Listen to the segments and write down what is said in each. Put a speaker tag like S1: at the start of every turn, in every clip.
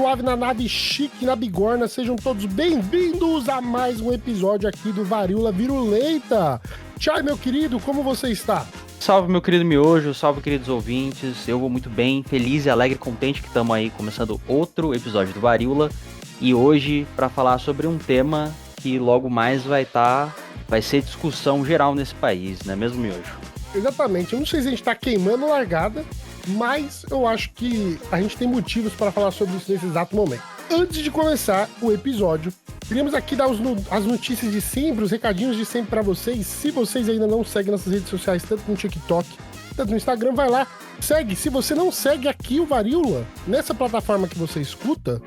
S1: suave na nave, chique na bigorna. Sejam todos bem-vindos a mais um episódio aqui do Varíola Virulenta. Tchau, meu querido, como você está?
S2: Salve, meu querido Miojo, salve, queridos ouvintes. Eu vou muito bem, feliz e alegre, contente que estamos aí começando outro episódio do Varíola. E hoje, para falar sobre um tema que logo mais vai ser discussão geral nesse país, não é mesmo, Miojo?
S1: Exatamente, eu não sei se a gente tá queimando largada, mas eu acho que a gente tem motivos para falar sobre isso nesse exato momento. Antes de começar o episódio, queríamos aqui dar as notícias de sempre, os recadinhos de sempre para vocês. Se vocês ainda não seguem nossas redes sociais, tanto no TikTok, tanto no Instagram, vai lá, segue. Se você não segue aqui o Varíola, nessa plataforma que você escuta,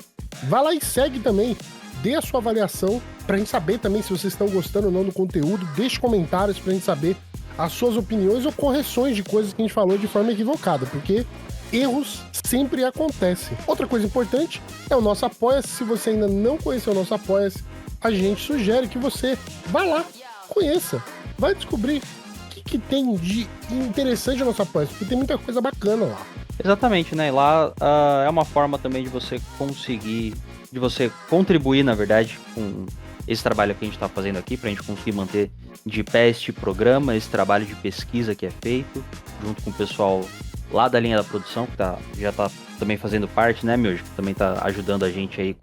S1: vai lá e segue também. Dê a sua avaliação pra gente saber também se vocês estão gostando ou não do conteúdo. Deixe comentários pra gente saber as suas opiniões ou correções de coisas que a gente falou de forma equivocada, porque erros sempre acontecem. Outra coisa importante é o nosso Apoia-se. Se você ainda não conheceu o nosso Apoia-se, a gente sugere que você vá lá, conheça, vai descobrir o que tem de interessante no nosso Apoia-se, porque tem muita coisa bacana lá.
S2: Exatamente, né? E lá é uma forma também de você contribuir, na verdade, com esse trabalho que a gente está fazendo aqui, pra gente conseguir manter de pé este programa, esse trabalho de pesquisa que é feito, junto com o pessoal lá da linha da produção, que já tá também fazendo parte, né, Miojo? Que também tá ajudando a gente aí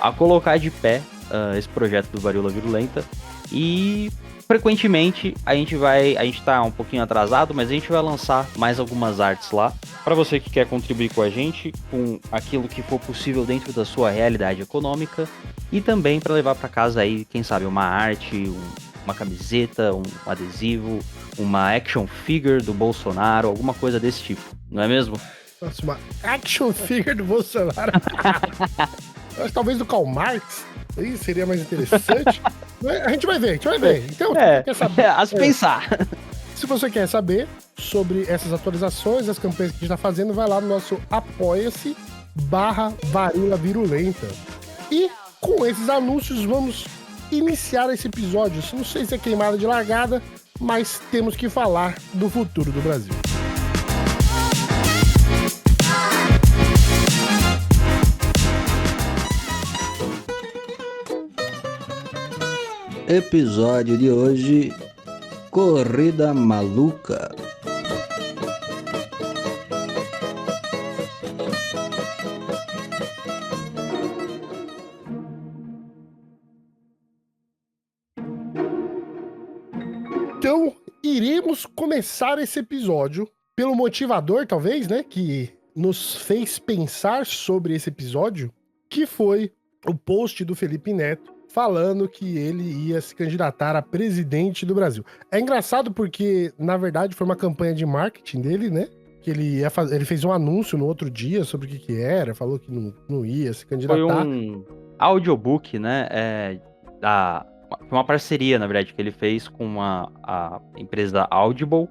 S2: a colocar de pé esse projeto do Varíola Virulenta. E frequentemente a gente tá um pouquinho atrasado, mas a gente vai lançar mais algumas artes lá, para você que quer contribuir com a gente, com aquilo que for possível dentro da sua realidade econômica, e também para levar para casa aí, quem sabe, uma arte, uma camiseta, um adesivo, uma action figure do Bolsonaro, alguma coisa desse tipo, não é mesmo?
S1: Nossa, uma action figure do Bolsonaro. Eu acho, talvez do Karl Marx. Aí seria mais interessante. A gente vai ver. Então, quer saber?
S2: Pensar.
S1: Se você quer saber sobre essas atualizações, as campanhas que a gente está fazendo, vai lá no nosso apoia-se/Varíola Virulenta. E com esses anúncios, vamos iniciar esse episódio. Não sei se é queimada de largada, mas temos que falar do futuro do Brasil.
S3: Episódio de hoje: Corrida Maluca.
S1: Então, iremos começar esse episódio pelo motivador, talvez, né, que nos fez pensar sobre esse episódio, que foi o post do Felipe Neto falando que ele ia se candidatar a presidente do Brasil. É engraçado porque, na verdade, foi uma campanha de marketing dele, né? Que ele fez um anúncio no outro dia sobre o que era, falou que não ia se candidatar.
S2: Foi um audiobook, né? Foi uma parceria, na verdade, que ele fez com a empresa Audible,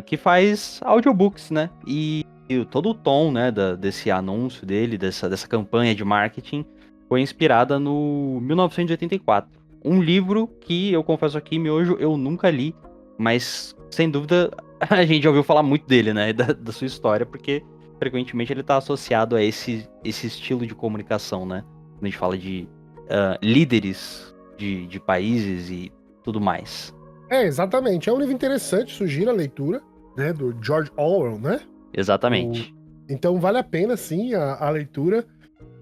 S2: que faz audiobooks, né? E todo o tom, né, desse anúncio dele, dessa campanha de marketing, foi inspirada no 1984. Um livro que, eu confesso aqui, Miojo, eu nunca li, mas, sem dúvida, a gente já ouviu falar muito dele, né? Da sua história, porque, frequentemente, ele está associado a esse estilo de comunicação, né? Quando a gente fala de líderes de países e tudo mais.
S1: Exatamente. É um livro interessante, sugiro a leitura, né? Do George Orwell, né?
S2: Exatamente.
S1: Então, vale a pena, sim, a leitura.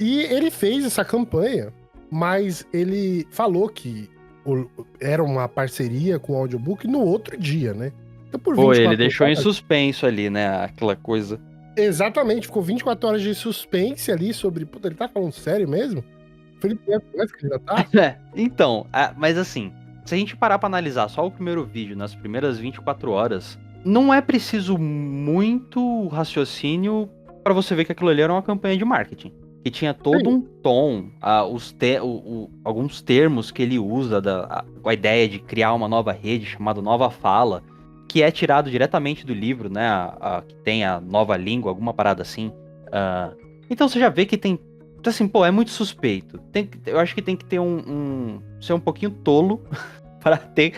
S1: E ele fez essa campanha, mas ele falou que era uma parceria com o audiobook no outro dia, né?
S2: Então, ele deixou em suspenso ali, né? Aquela coisa.
S1: Exatamente, ficou 24 horas de suspense ali sobre... Puta, ele tá falando sério mesmo? Felipe Neto vai se candidatar?
S2: Então, mas assim, se a gente parar pra analisar só o primeiro vídeo nas primeiras 24 horas, não é preciso muito raciocínio pra você ver que aquilo ali era uma campanha de marketing. Que tinha todo um tom, alguns termos que ele usa, com a ideia de criar uma nova rede chamada Nova Fala, que é tirado diretamente do livro, né? Que tem a nova língua, alguma parada assim. Então você já vê que tem. Assim, é muito suspeito. Eu acho que tem que ter ser um pouquinho tolo para ter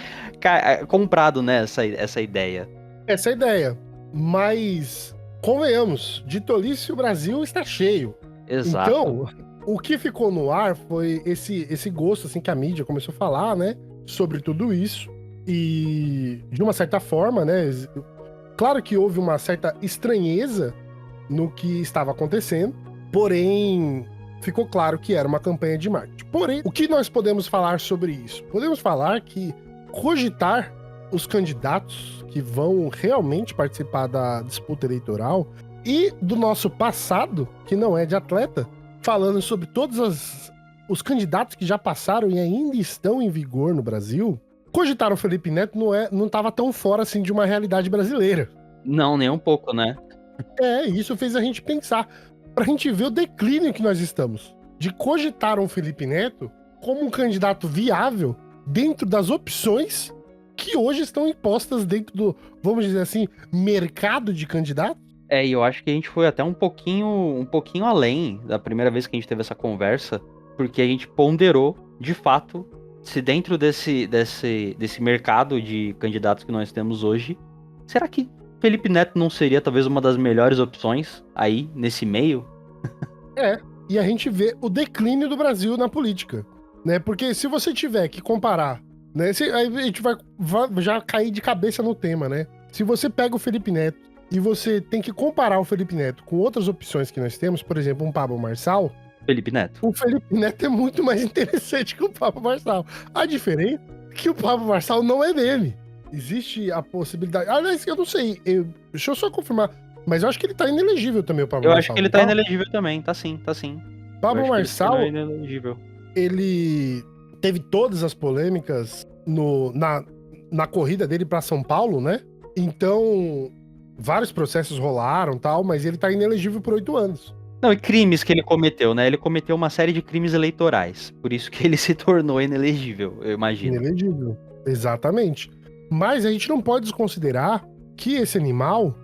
S2: comprado, né, essa ideia.
S1: Essa ideia. Mas, convenhamos, de tolice o Brasil está cheio.
S2: Exato.
S1: Então, o que ficou no ar foi esse gosto, assim, que a mídia começou a falar, né? Sobre tudo isso. E, de uma certa forma, né? Claro que houve uma certa estranheza no que estava acontecendo, porém, ficou claro que era uma campanha de marketing. Porém, o que nós podemos falar sobre isso? Podemos falar que cogitar os candidatos que vão realmente participar da disputa eleitoral e do nosso passado, que não é de atleta, falando sobre todos os candidatos que já passaram e ainda estão em vigor no Brasil, cogitar o Felipe Neto não estava tão fora assim de uma realidade brasileira.
S2: Não, nem um pouco, né?
S1: Isso fez a gente pensar, pra gente ver o declínio que nós estamos, de cogitar um Felipe Neto como um candidato viável dentro das opções que hoje estão impostas dentro do, vamos dizer assim, mercado de candidatos.
S2: E eu acho que a gente foi até um pouquinho além da primeira vez que a gente teve essa conversa, porque a gente ponderou, de fato, se dentro desse mercado de candidatos que nós temos hoje, será que Felipe Neto não seria talvez uma das melhores opções aí, nesse meio?
S1: E a gente vê o declínio do Brasil na política, né? Porque se você tiver que comparar, né? Aí a gente vai já cair de cabeça no tema, né? Se você pega o Felipe Neto e você tem que comparar o Felipe Neto com outras opções que nós temos, por exemplo, um Pablo Marçal,
S2: Felipe Neto.
S1: o Felipe Neto é muito mais interessante que o Pablo Marçal. A diferença é que o Pablo Marçal não é dele. Existe a possibilidade... Aliás, eu não sei, deixa eu só confirmar, mas eu acho que ele tá inelegível também, o Pablo
S2: Eu
S1: Marçal.
S2: acho que ele tá inelegível também, tá sim.
S1: Pablo Marçal,
S2: Ele tá inelegível.
S1: ele teve todas as polêmicas na corrida dele pra São Paulo, né? Então, vários processos rolaram e tal, mas ele tá inelegível por 8 anos.
S2: Não, e crimes que ele cometeu, né? Ele cometeu uma série de crimes eleitorais. Por isso que ele se tornou inelegível, eu imagino.
S1: Inelegível, exatamente. Mas a gente não pode desconsiderar que esse animal,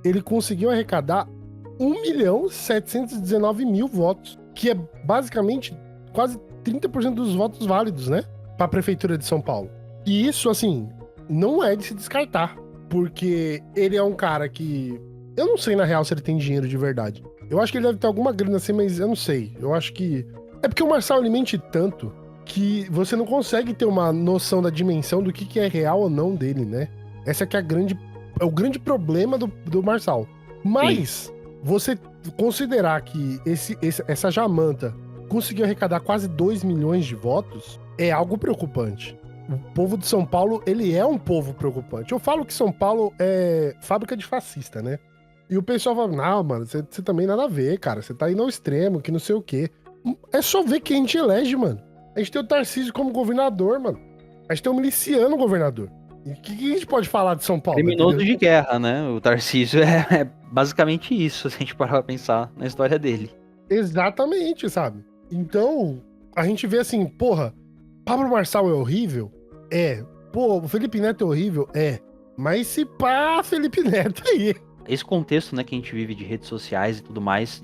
S1: ele conseguiu arrecadar 1.719.000 votos, que é basicamente quase 30% dos votos válidos, né? Pra Prefeitura de São Paulo. E isso, assim, não é de se descartar, porque ele é um cara que... Eu não sei, na real, se ele tem dinheiro de verdade. Eu acho que ele deve ter alguma grana assim, mas eu não sei. Eu acho que... É porque o Marçal, ele mente tanto que você não consegue ter uma noção da dimensão do que é real ou não dele, né? Essa que é o grande problema do Marçal. Mas, você considerar que essa jamanta conseguiu arrecadar quase 2 milhões de votos é algo preocupante. O povo de São Paulo, ele é um povo preocupante. Eu falo que São Paulo é fábrica de fascista, né? E o pessoal fala, não, mano, você também nada a ver, cara. Você tá indo ao extremo, que não sei o quê. É só ver quem a gente elege, mano. A gente tem o Tarcísio como governador, mano. A gente tem o Miliciano governador. E o que a gente pode falar de São Paulo?
S2: Criminoso
S1: entendeu?
S2: de guerra, né? O Tarcísio é basicamente isso, se a gente parar pra pensar na história dele.
S1: Exatamente, sabe? Então, a gente vê assim, porra, Pablo Marçal é horrível? É. Pô, o Felipe Neto é horrível? É. Mas se pá, Felipe Neto aí.
S2: Esse contexto, né, que a gente vive de redes sociais e tudo mais,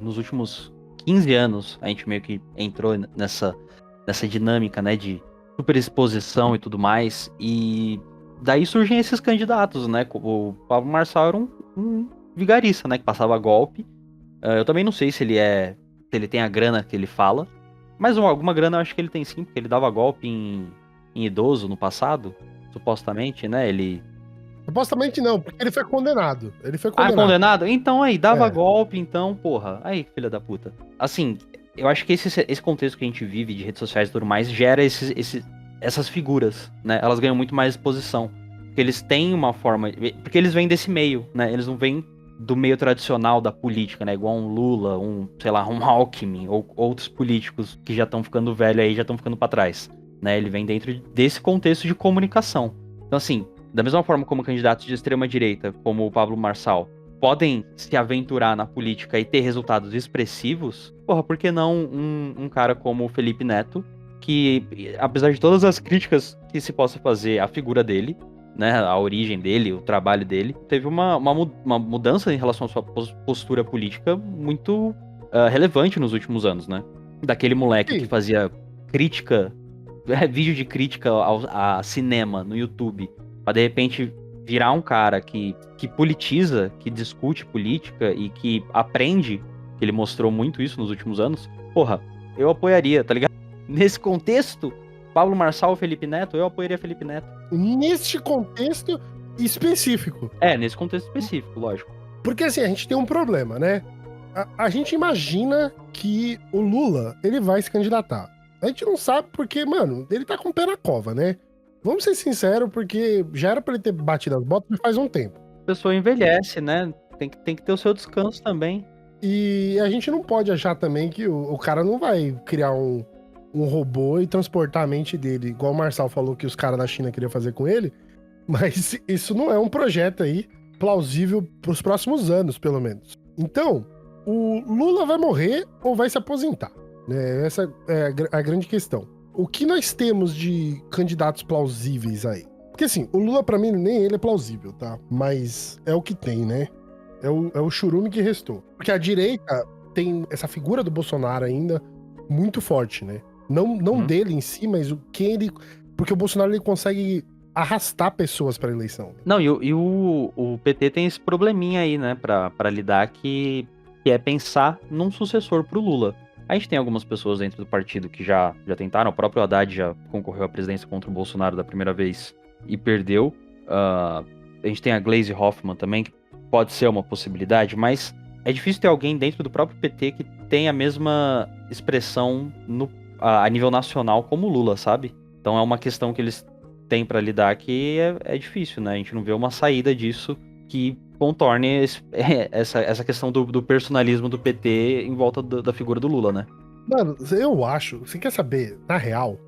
S2: nos últimos 15 anos, a gente meio que entrou nessa dinâmica, né, de superexposição e tudo mais, e daí surgem esses candidatos, né, o Pablo Marçal era um vigarista, né, que passava golpe. Eu também não sei se ele tem a grana que ele fala, mas alguma grana eu acho que ele tem sim, porque ele dava golpe em idoso no passado, supostamente, né,
S1: Supostamente não, porque ele foi condenado. Ele foi
S2: Ah,
S1: condenado.
S2: condenado? Então aí, dava
S1: É.
S2: golpe, então, porra. Aí, filha da puta. Assim, eu acho que esse contexto que a gente vive de redes sociais e tudo mais gera essas figuras, né? Elas ganham muito mais exposição. Porque eles têm uma forma. Porque eles vêm desse meio, né? Eles não vêm do meio tradicional da política, né? Igual um Lula, sei lá, um Alckmin, ou outros políticos que já estão ficando velho aí, já estão ficando pra trás, né? Ele vem dentro desse contexto de comunicação. Então, assim, da mesma forma como candidatos de extrema-direita, como o Pablo Marçal, podem se aventurar na política e ter resultados expressivos, porra, por que não um cara como o Felipe Neto, que, apesar de todas as críticas que se possa fazer à figura dele, né, a origem dele, o trabalho dele, teve uma mudança em relação à sua postura política muito relevante nos últimos anos, né? Daquele moleque que fazia crítica, vídeo de crítica a cinema no YouTube, pra de repente virar um cara que politiza, que discute política e que aprende que ele mostrou muito isso nos últimos anos, porra, eu apoiaria, tá ligado? Nesse contexto, Pablo Marçal, Felipe Neto, eu apoiaria Felipe Neto.
S1: Neste contexto específico.
S2: Nesse contexto específico, lógico.
S1: Porque assim, a gente tem um problema, né? A gente imagina que o Lula, ele vai se candidatar. A gente não sabe porque, mano, ele tá com o pé na cova, né? Vamos ser sinceros, porque já era pra ele ter batido as botas faz um tempo.
S2: A pessoa envelhece, né? Tem que ter o seu descanso também.
S1: E a gente não pode achar também que o cara não vai criar um robô e transportar a mente dele, igual o Marçal falou que os caras da China queriam fazer com ele. Mas isso não é um projeto aí plausível pros próximos anos, pelo menos. Então, o Lula vai morrer ou vai se aposentar? Né? Essa é a grande questão. O que nós temos de candidatos plausíveis aí? Porque assim, o Lula pra mim nem ele é plausível, tá? Mas é o que tem, né? É o churume que restou. Porque a direita tem essa figura do Bolsonaro ainda muito forte, né? Não dele em si, mas quem ele... Porque o Bolsonaro ele consegue arrastar pessoas pra eleição.
S2: Não, e o PT tem esse probleminha aí, né, pra lidar, que é pensar num sucessor pro Lula. A gente tem algumas pessoas dentro do partido que já tentaram, o próprio Haddad já concorreu à presidência contra o Bolsonaro da primeira vez e perdeu. A gente tem a Gleisi Hoffmann também, que pode ser uma possibilidade, mas é difícil ter alguém dentro do próprio PT que tem a mesma expressão a nível nacional como o Lula, sabe? Então é uma questão que eles têm pra lidar que é difícil, né? A gente não vê uma saída disso que contorne essa questão do personalismo do PT em volta da figura do Lula, né?
S1: Mano, eu acho... Você quer saber? Na real,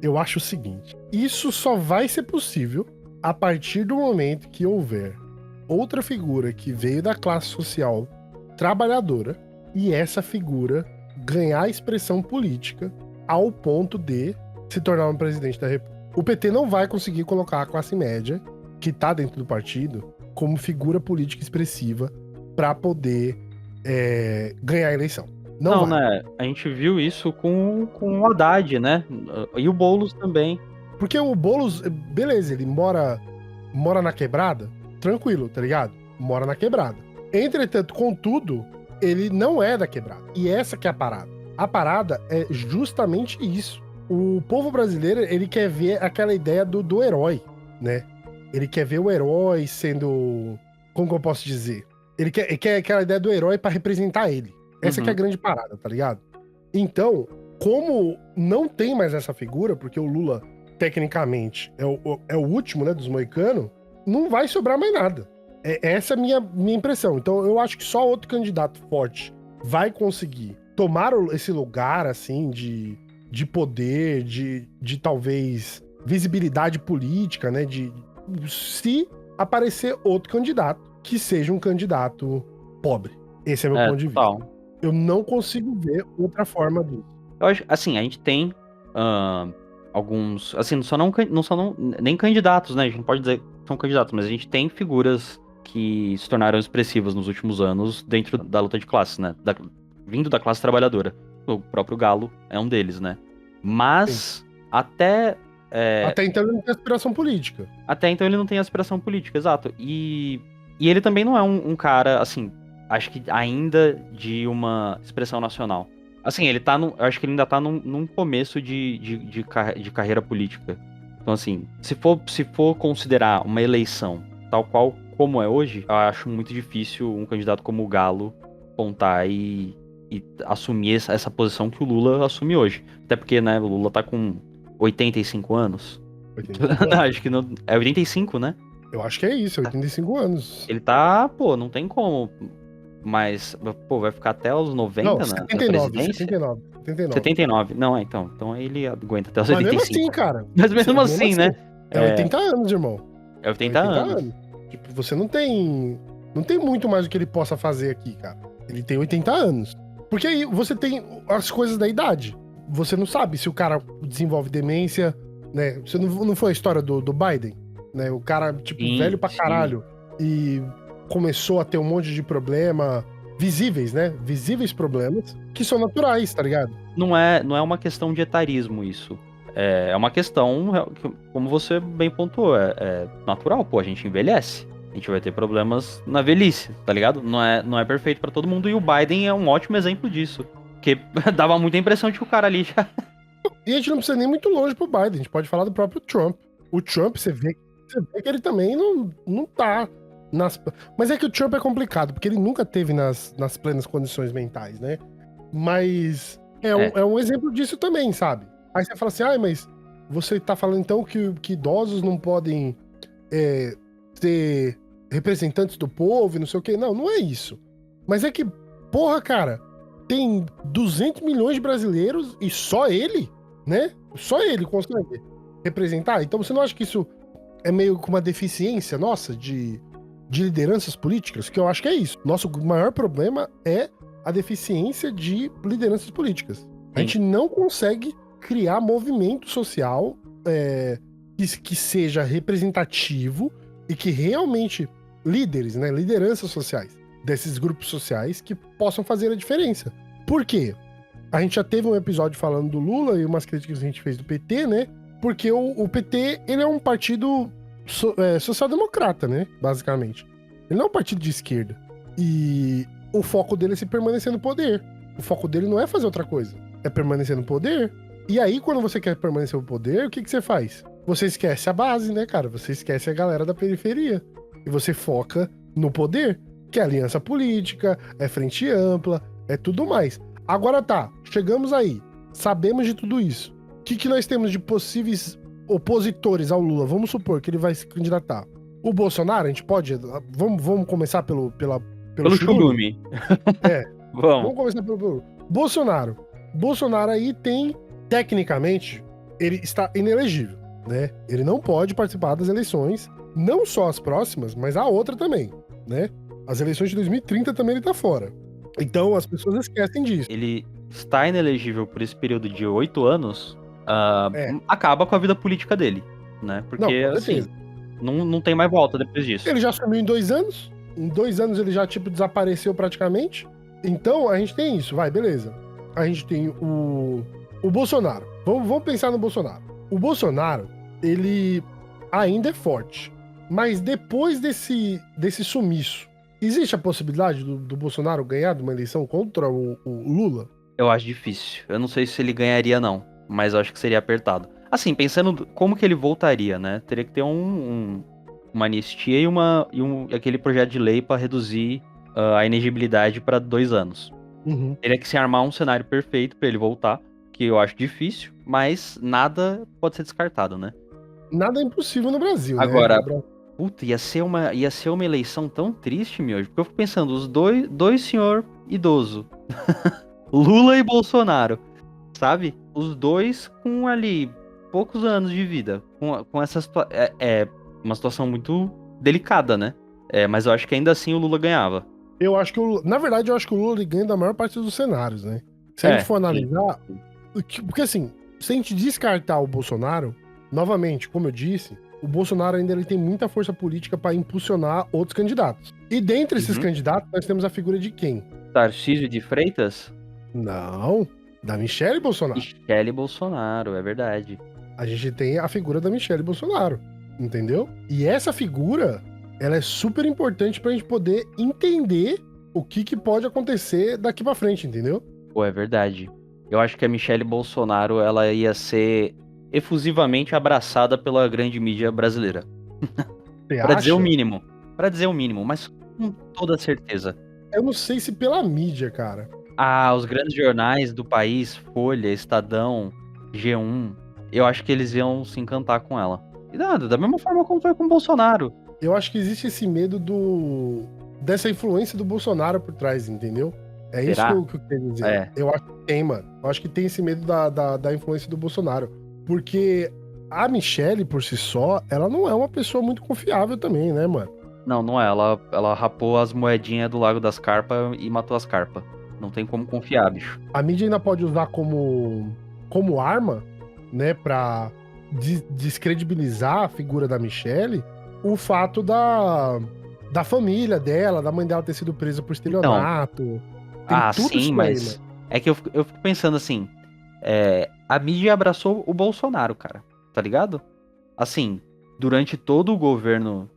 S1: eu acho o seguinte. Isso só vai ser possível a partir do momento que houver outra figura que veio da classe social trabalhadora e essa figura ganhar expressão política ao ponto de se tornar um presidente da República. O PT não vai conseguir colocar a classe média, que tá dentro do partido, como figura política expressiva para poder ganhar a eleição. Não vai.
S2: Né? A gente viu isso com o Haddad, né? E o Boulos também.
S1: Porque o Boulos, beleza, ele mora na quebrada, tranquilo, tá ligado? Mora na quebrada. Entretanto, contudo, ele não é da quebrada. E essa que é a parada. A parada é justamente isso. O povo brasileiro, ele quer ver aquela ideia do herói, né? Ele quer ver o herói sendo... Como que eu posso dizer? Ele quer aquela ideia do herói pra representar ele. Essa que é a grande parada, tá ligado? Então, como não tem mais essa figura, porque o Lula, tecnicamente, é o último, né, dos moicanos, não vai sobrar mais nada. Essa é a minha impressão. Então, eu acho que só outro candidato forte vai conseguir tomar esse lugar, assim, de poder, de talvez visibilidade política, né? Se aparecer outro candidato que seja um candidato pobre. Esse é meu ponto de vista. Eu não consigo ver outra forma disso.
S2: Eu acho, assim, a gente tem alguns, assim, não são nem candidatos, né? A gente não pode dizer que são candidatos, mas a gente tem figuras que se tornaram expressivas nos últimos anos dentro da luta de classes, né? Vindo da classe trabalhadora. O próprio Galo é um deles, né? Mas até
S1: então ele não tem aspiração política.
S2: Até então ele não tem aspiração política, exato. E ele também não é um cara, assim, acho que ainda de uma expressão nacional. Assim, eu acho que ele ainda tá num começo de carreira política. Então, assim, se for considerar uma eleição tal qual como é hoje, eu acho muito difícil um candidato como o Galo apontar e assumir essa posição que o Lula assume hoje. Até porque, né, o Lula tá com 85 anos.
S1: 85
S2: Não, acho que não. É 85, né?
S1: Eu acho que é isso, 85 anos.
S2: Ele tá, não tem como. Mas, vai ficar até os 90
S1: não,
S2: na
S1: 79,
S2: presidência?
S1: 79.
S2: 79. Não, então ele aguenta até os
S1: Mas
S2: 85.
S1: mesmo assim, cara.
S2: Mas mesmo assim, né?
S1: É 80 anos, irmão.
S2: É 80 anos.
S1: Tipo, você não tem muito mais o que ele possa fazer aqui, cara. Ele tem 80 anos. Porque aí você tem as coisas da idade. Você não sabe se o cara desenvolve demência, né? Você não foi a história do Biden, né? O cara, tipo, velho pra caralho. E começou a ter um monte de problema visíveis, né? Visíveis problemas que são naturais, tá ligado?
S2: Não é uma questão de etarismo isso. É uma questão, como você bem pontuou, é natural, pô, a gente envelhece. A gente vai ter problemas na velhice, tá ligado? Não é perfeito pra todo mundo e o Biden é um ótimo exemplo disso. Porque dava muita impressão de que o cara ali já...
S1: E a gente não precisa nem muito longe pro Biden, a gente pode falar do próprio Trump. O Trump, você vê que ele também não tá nas... Mas é que o Trump é complicado, porque ele nunca teve nas plenas condições mentais, né? Mas é um exemplo disso também, sabe? Aí você fala assim, mas você tá falando então que idosos não podem ser representantes do povo e não sei o quê. Não é isso. Mas é que, porra, cara, tem 200 milhões de brasileiros e só ele, né? Só ele consegue representar. Então você não acha que isso é meio que uma deficiência nossa de lideranças políticas? Que eu acho que é isso. Nosso maior problema é a deficiência de lideranças políticas. A gente não consegue criar movimento social que seja representativo e que realmente líderes, né, lideranças sociais desses grupos sociais que possam fazer a diferença. Por quê? A gente já teve um episódio falando do Lula e umas críticas que a gente fez do PT, né? Porque o PT, ele é um partido social-democrata, né? Basicamente. Ele não é um partido de esquerda. E o foco dele é se permanecer no poder. O foco dele não é fazer outra coisa. É permanecer no poder. E aí, quando você quer permanecer no poder, o que você faz? Você esquece a base, né, cara? Você esquece a galera da periferia. E você foca no poder, que é aliança política, é frente ampla, é tudo mais. Agora tá, chegamos aí. Sabemos de tudo isso. O que nós temos de possíveis opositores ao Lula? Vamos supor que ele vai se candidatar. O Bolsonaro, a gente pode... Vamos começar pelo
S2: churume.
S1: Vamos começar pelo Bolsonaro. Bolsonaro aí tem, tecnicamente, ele está inelegível, né? Ele não pode participar das eleições, não só as próximas, mas a outra também, né? As eleições de 2030 também ele tá fora. Então as pessoas esquecem disso.
S2: Ele está inelegível por esse período de 8 anos, acaba com a vida política dele, né? Porque, assim, não tem mais volta depois disso.
S1: Ele já assumiu em 2 anos. Em 2 anos ele já, desapareceu praticamente. Então a gente tem isso, beleza. A gente tem o Bolsonaro. Vamos pensar no Bolsonaro. O Bolsonaro, ele ainda é forte. Mas depois desse sumiço, existe a possibilidade do Bolsonaro ganhar de uma eleição contra o Lula?
S2: Eu acho difícil. Eu não sei se ele ganharia, não. Mas eu acho que seria apertado. Assim, pensando como que ele voltaria, né? Teria que ter uma anistia e aquele projeto de lei para reduzir a inegibilidade para 2 anos.
S1: Uhum.
S2: Teria que se armar um cenário perfeito para ele voltar, que eu acho difícil, mas nada pode ser descartado, né?
S1: Nada é impossível no Brasil,
S2: agora,
S1: né?
S2: Puta, ia ser uma eleição tão triste, meu. Porque eu fico pensando, os dois senhor idoso. Lula e Bolsonaro. Sabe? Os dois com ali poucos anos de vida. Com essa situação. É uma situação muito delicada, né? Mas eu acho que ainda assim o Lula ganhava.
S1: Eu acho que na verdade, eu acho que o Lula ganha da maior parte dos cenários, né? Se a gente for analisar. Porque assim, se a gente descartar o Bolsonaro, novamente, como eu disse, o Bolsonaro ainda ele tem muita força política para impulsionar outros candidatos. E dentre esses candidatos, nós temos a figura de quem?
S2: Tarcísio de Freitas?
S1: Não, da Michelle Bolsonaro.
S2: Michelle Bolsonaro, é verdade.
S1: A gente tem a figura da Michelle Bolsonaro, entendeu? E essa figura, ela é super importante pra gente poder entender o que pode acontecer daqui pra frente, entendeu?
S2: Pô, é verdade. Eu acho que a Michelle Bolsonaro, ela ia ser efusivamente abraçada pela grande mídia brasileira. Pra dizer o mínimo. Pra dizer o mínimo, mas com toda certeza.
S1: Eu não sei se pela mídia, cara.
S2: Os grandes jornais do país, Folha, Estadão, G1, eu acho que eles iam se encantar com ela. E nada, da mesma forma como foi com o Bolsonaro.
S1: Eu acho que existe esse medo dessa influência do Bolsonaro por trás, entendeu? É isso que eu quero dizer. Eu acho que tem, mano. Eu acho que tem esse medo da influência do Bolsonaro. Porque a Michelle, por si só, ela não é uma pessoa muito confiável também, né, mano?
S2: Não é. Ela rapou as moedinhas do Lago das Carpas e matou as carpas. Não tem como confiar, bicho.
S1: A mídia ainda pode usar como arma, né, pra descredibilizar a figura da Michelle, o fato da família dela, da mãe dela ter sido presa por estelionato.
S2: Tem tudo sim, isso mas aí, é que eu fico pensando assim, a mídia abraçou o Bolsonaro, cara, tá ligado? Assim, durante todo o governo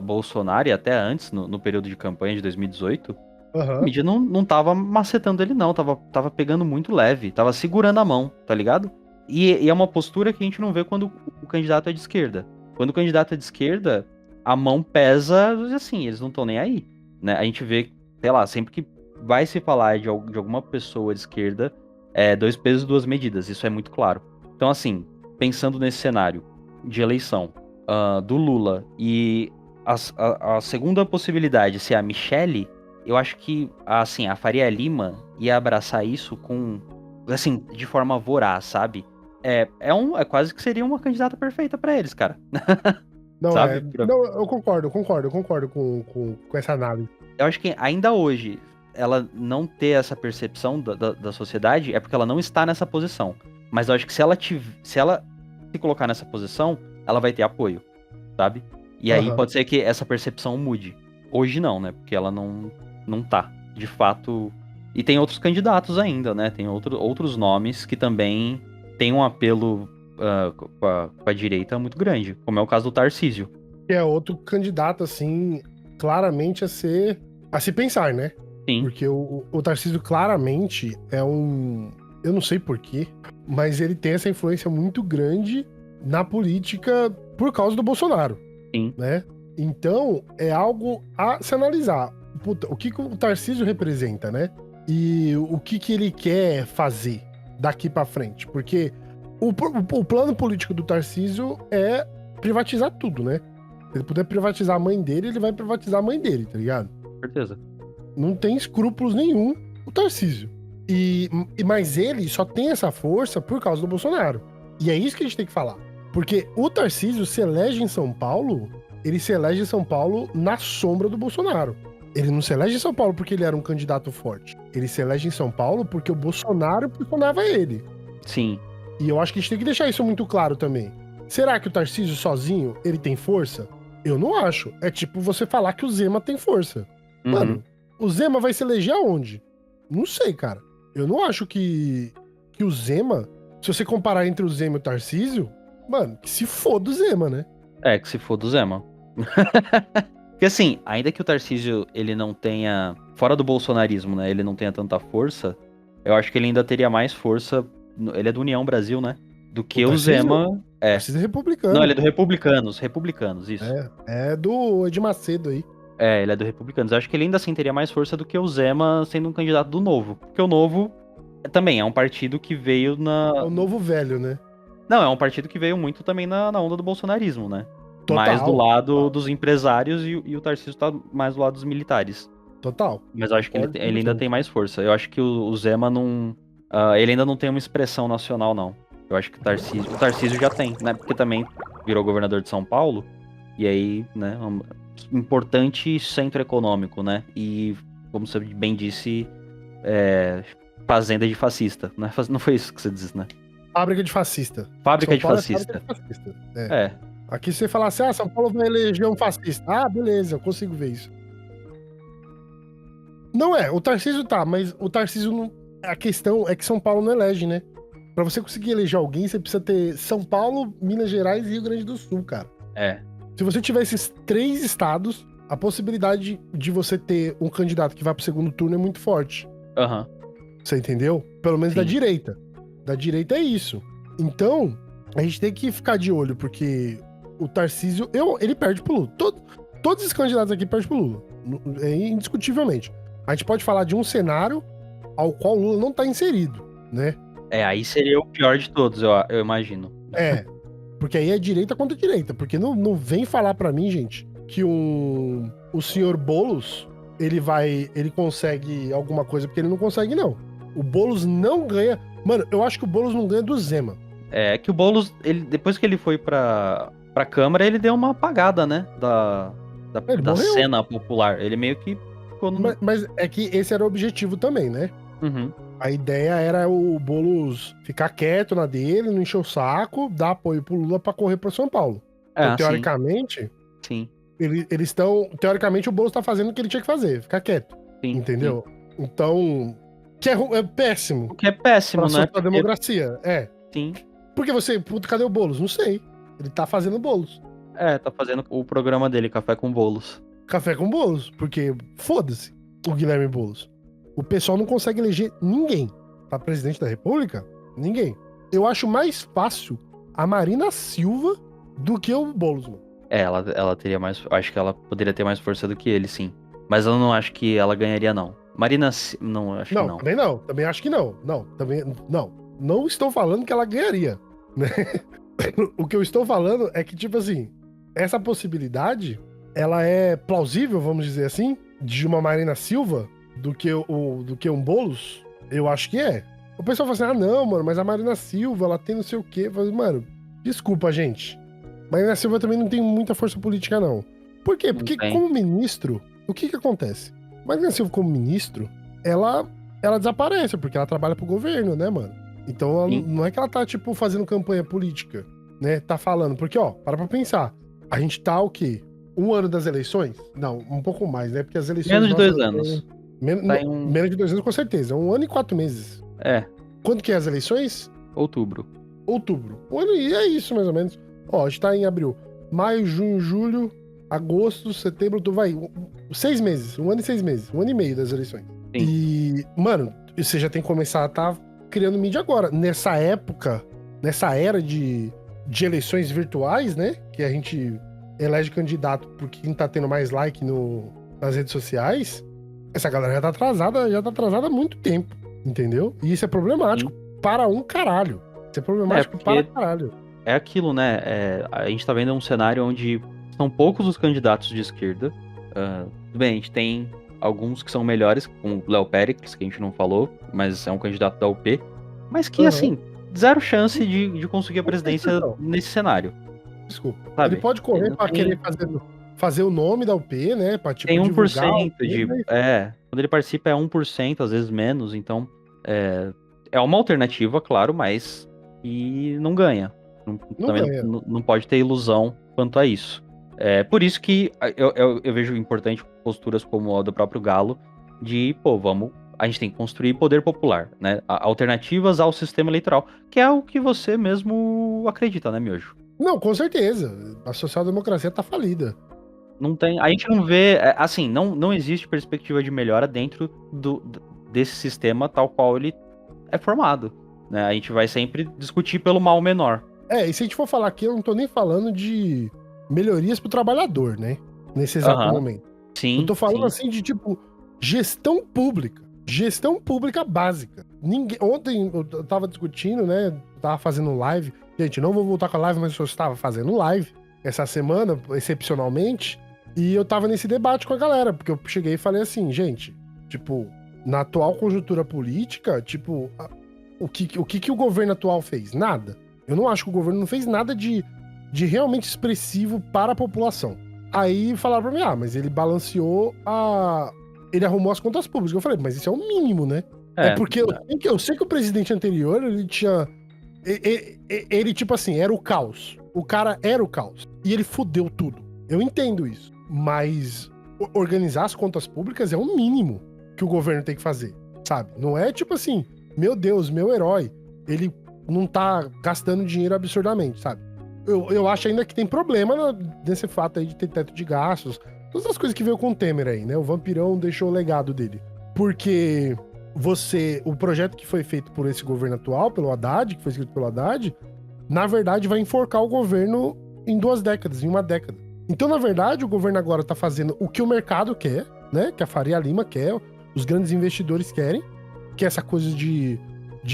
S2: Bolsonaro e até antes, no período de campanha de 2018, a
S1: Aham.
S2: mídia não tava macetando ele, não. Tava pegando muito leve, tava segurando a mão, tá ligado? E é uma postura que a gente não vê quando o candidato é de esquerda. Quando o candidato é de esquerda, a mão pesa, assim, eles não estão nem aí, né? A gente vê, sei lá, sempre que vai se falar de alguma pessoa de esquerda, é 2 pesos, 2 medidas, isso é muito claro. Então, assim, pensando nesse cenário de eleição do Lula e a segunda possibilidade ser a Michelle, eu acho que, assim, a Faria Lima ia abraçar isso com, assim, de forma voraz, sabe? É quase que seria uma candidata perfeita pra eles, cara.
S1: Não,
S2: Sabe?
S1: não, eu concordo com essa análise.
S2: Eu acho que ainda hoje, ela não ter essa percepção da sociedade é porque ela não está nessa posição. Mas eu acho que se ela se colocar nessa posição, ela vai ter apoio, sabe? E aí
S1: Aham.
S2: pode ser que essa percepção mude. Hoje não, né? Porque ela não tá, de fato. E tem outros candidatos ainda, né? Tem outros nomes que também têm um apelo com a direita muito grande, como é o caso do Tarcísio.
S1: Que é outro candidato, assim, claramente a se pensar, né?
S2: Sim,
S1: Porque o Tarcísio claramente é um. Eu não sei porquê, mas ele tem essa influência muito grande na política por causa do Bolsonaro,
S2: sim.
S1: né? Então, é algo a se analisar. Puta, o que o Tarcísio representa, né? E o que ele quer fazer daqui pra frente. Porque o plano político do Tarcísio é privatizar tudo, né? Se ele puder privatizar a mãe dele, ele vai privatizar a mãe dele, tá ligado?
S2: Certeza.
S1: Não tem escrúpulos nenhum o Tarcísio. Mas ele só tem essa força por causa do Bolsonaro. E é isso que a gente tem que falar. Porque o Tarcísio se elege em São Paulo, ele se elege em São Paulo na sombra do Bolsonaro. Ele não se elege em São Paulo porque ele era um candidato forte. Ele se elege em São Paulo porque o Bolsonaro pressionava ele.
S2: Sim.
S1: E eu acho que a gente tem que deixar isso muito claro também. Será que o Tarcísio sozinho, ele tem força? Eu não acho. É tipo você falar que o Zema tem força.
S2: Uhum.
S1: Mano, o Zema vai se eleger aonde? Não sei, cara. Eu não acho que o Zema, se você comparar entre o Zema e o Tarcísio, mano, que se foda o Zema, né?
S2: É, que se for do Zema. Porque assim, ainda que o Tarcísio ele não tenha, fora do bolsonarismo, né, ele não tenha tanta força, eu acho que ele ainda teria mais força, ele é do União Brasil, né, do que o
S1: Tarcísio?
S2: Zema. É.
S1: Tarcísio é republicano.
S2: Não, ele é do Republicanos, isso.
S1: É do Edir Macedo aí.
S2: É, ele é do Republicanos. Eu acho que ele ainda assim teria mais força do que o Zema sendo um candidato do Novo. Porque o Novo também é um partido que veio
S1: É o novo velho, né?
S2: Não, é um partido que veio muito também na onda do bolsonarismo, né?
S1: Total.
S2: Mais do lado
S1: Total.
S2: dos empresários e o Tarcísio tá mais do lado dos militares.
S1: Total.
S2: Mas eu acho que
S1: Concordo
S2: ele ainda
S1: 100%.
S2: tem mais força. Eu acho que o Zema não. Ele ainda não tem uma expressão nacional, não. Eu acho que o Tarcísio já tem, né? Porque também virou governador de São Paulo. E aí, né? Um importante centro econômico, né? E, como você bem disse, fazenda de fascista. Não foi isso que você disse, né?
S1: Fábrica de fascista.
S2: Fábrica
S1: São
S2: de
S1: Paulo
S2: fascista.
S1: É fábrica de fascista.
S2: É.
S1: Aqui se você falar assim, São Paulo vai eleger um fascista. Ah, beleza, eu consigo ver isso. Não é, o Tarcísio tá, mas o Tarcísio não. A questão é que São Paulo não elege, né? Pra você conseguir eleger alguém, você precisa ter São Paulo, Minas Gerais e Rio Grande do Sul, cara.
S2: É.
S1: Se você tiver esses 3 estados, a possibilidade de você ter um candidato que vai pro segundo turno é muito forte.
S2: Aham.
S1: Você entendeu? Pelo menos da
S2: Sim.
S1: direita. Da direita é isso. Então, a gente tem que ficar de olho, porque o Tarcísio, ele perde pro Lula. Todos os candidatos aqui perdem pro Lula. Indiscutivelmente. A gente pode falar de um cenário ao qual o Lula não tá inserido, né?
S2: Aí seria o pior de todos, eu imagino.
S1: Porque aí é direita contra direita. Porque não vem falar pra mim, gente, que o senhor Boulos, ele consegue alguma coisa, porque ele não consegue, não. O Boulos não ganha. Mano, eu acho que o Boulos não ganha do Zema.
S2: É que o Boulos, depois que ele foi pra Câmara, ele deu uma apagada, né?
S1: Ele
S2: Da
S1: morreu.
S2: cena popular. Ele meio que ficou no.
S1: Mas é que esse era o objetivo também, né?
S2: Uhum.
S1: A ideia era o Boulos ficar quieto na dele, não encher o saco, dar apoio pro Lula pra correr pro São Paulo. Então, teoricamente,
S2: Sim.
S1: eles estão. Teoricamente, o Boulos tá fazendo o que ele tinha que fazer, ficar quieto.
S2: Sim.
S1: Entendeu? Então. Que é péssimo.
S2: O que é péssimo, né?
S1: Pra democracia.
S2: Sim.
S1: Porque você. Puta, cadê o Boulos? Não sei. Ele tá fazendo bolos.
S2: Tá fazendo o programa dele, Café com Bolos.
S1: Café com Boulos, porque foda-se o Guilherme Boulos. O pessoal não consegue eleger ninguém pra presidente da República. Ninguém. Eu acho mais fácil a Marina Silva do que o Boulos, mano.
S2: Ela teria mais. Eu acho que ela poderia ter mais força do que ele, sim. Mas eu não acho que ela ganharia, não. Não, acho que
S1: Não,
S2: não.
S1: também não. Também acho que não. Não, também. Não. Não estou falando que ela ganharia, né? O que eu estou falando é que, tipo assim, essa possibilidade, ela é plausível, vamos dizer assim, de uma Marina Silva do que um Boulos? Eu acho que é. O pessoal fala assim, ah, não, mano, mas a Marina Silva, ela tem não sei o quê. Eu falo, mano, desculpa, gente. Marina Silva também não tem muita força política, não. Por quê?
S2: Não
S1: Porque
S2: tem.
S1: como ministro, o que acontece? Marina Silva como ministro, ela desaparece, porque ela trabalha pro governo, né, mano? Então ela
S2: Sim.
S1: não é que ela tá, tipo, fazendo campanha política, né? Tá falando. Porque, ó, para pra pensar. A gente tá o quê? Um ano das eleições? Não, um pouco mais, né? Porque as eleições...
S2: Menos de 2
S1: nossas,
S2: anos.
S1: Men
S2: Tá em um-
S1: Menos de 2 anos, com certeza. 1 ano e 4 meses.
S2: É,
S1: Quando que é as eleições?
S2: outubro.
S1: Outubro. 1 ano e é isso, mais ou menos. Ó, a gente tá em abril. Maio, junho, julho, agosto, setembro, outubro, vai. 6 meses. 1 ano e 6 meses. 1 ano e meio das eleições.
S2: Sim.
S1: E, mano, você já tem que começar a tá criando mídia agora. Nessa época, nessa era de eleições virtuais, né? Que a gente elege candidato por quem tá tendo mais like nas redes sociais. Essa galera já tá atrasada há muito tempo, entendeu? E isso é problemático para um caralho. Isso é problemático
S2: porque-
S1: para caralho.
S2: É aquilo, né? A gente tá vendo um cenário onde são poucos os candidatos de esquerda. Tudo bem, a gente tem alguns que são melhores, como o Léo Périx, que a gente não falou, mas é um candidato da UP. Mas que,
S1: Uhum.
S2: assim, zero chance de conseguir a presidência
S1: Não.
S2: nesse cenário.
S1: Desculpa.
S2: Sabe?
S1: Ele pode correr
S2: Não
S1: pra
S2: tem-
S1: querer fazer o nome da UP, né? Pra, tipo,
S2: Tem 1%
S1: divulgar a UP,
S2: de.
S1: mas-
S2: Quando ele participa é 1%, às vezes menos, então é uma alternativa, claro, mas e não ganha.
S1: Não
S2: Também
S1: ganha.
S2: não pode ter ilusão quanto a isso. É por isso que eu vejo importante posturas como a do próprio Galo, de, pô, a gente tem que construir poder popular, né? Alternativas ao sistema eleitoral, que é o que você mesmo acredita, né, Miojo?
S1: Não, com certeza. A social-democracia tá falida.
S2: Não tem, a gente não vê, assim, não existe perspectiva de melhora dentro desse sistema tal qual ele é formado, né? A gente vai sempre discutir pelo mal menor.
S1: E se a gente for falar aqui, eu não tô nem falando de melhorias pro trabalhador, né? Nesse exato
S2: Aham.
S1: momento.
S2: Sim,
S1: Eu tô falando
S2: sim.
S1: assim de, tipo, gestão pública. Gestão pública básica. Ontem eu tava discutindo, né? Tava fazendo live. Gente, não vou voltar com a live, mas eu estava fazendo live essa semana, excepcionalmente. E eu tava nesse debate com a galera, porque eu cheguei e falei assim, gente, tipo, na atual conjuntura política, tipo, o que o governo atual fez? Nada. Eu não acho que o governo não fez nada de realmente expressivo para a população. Aí falaram pra mim, mas ele balanceou ele arrumou as contas públicas. Eu falei, mas isso é o mínimo, né? Porque eu sei que o presidente anterior, ele tinha... Ele, tipo assim, era o caos. O cara era o caos. E ele fudeu tudo. Eu entendo isso. Mas organizar as contas públicas é o mínimo que o governo tem que fazer, sabe? Não é tipo assim, meu Deus, meu herói, ele não tá gastando dinheiro absurdamente, sabe? Eu acho ainda que tem problema nesse fato aí de ter teto de gastos. Todas as coisas que veio com o Temer aí, né? O vampirão deixou o legado dele. Porque o projeto que foi feito por esse governo atual, pelo Haddad, que foi escrito pelo Haddad, na verdade vai enforcar o governo em 2 décadas, em 1 década. Então, na verdade, o governo agora tá fazendo o que o mercado quer, né? Que a Faria Lima quer, os grandes investidores querem, que é essa coisa de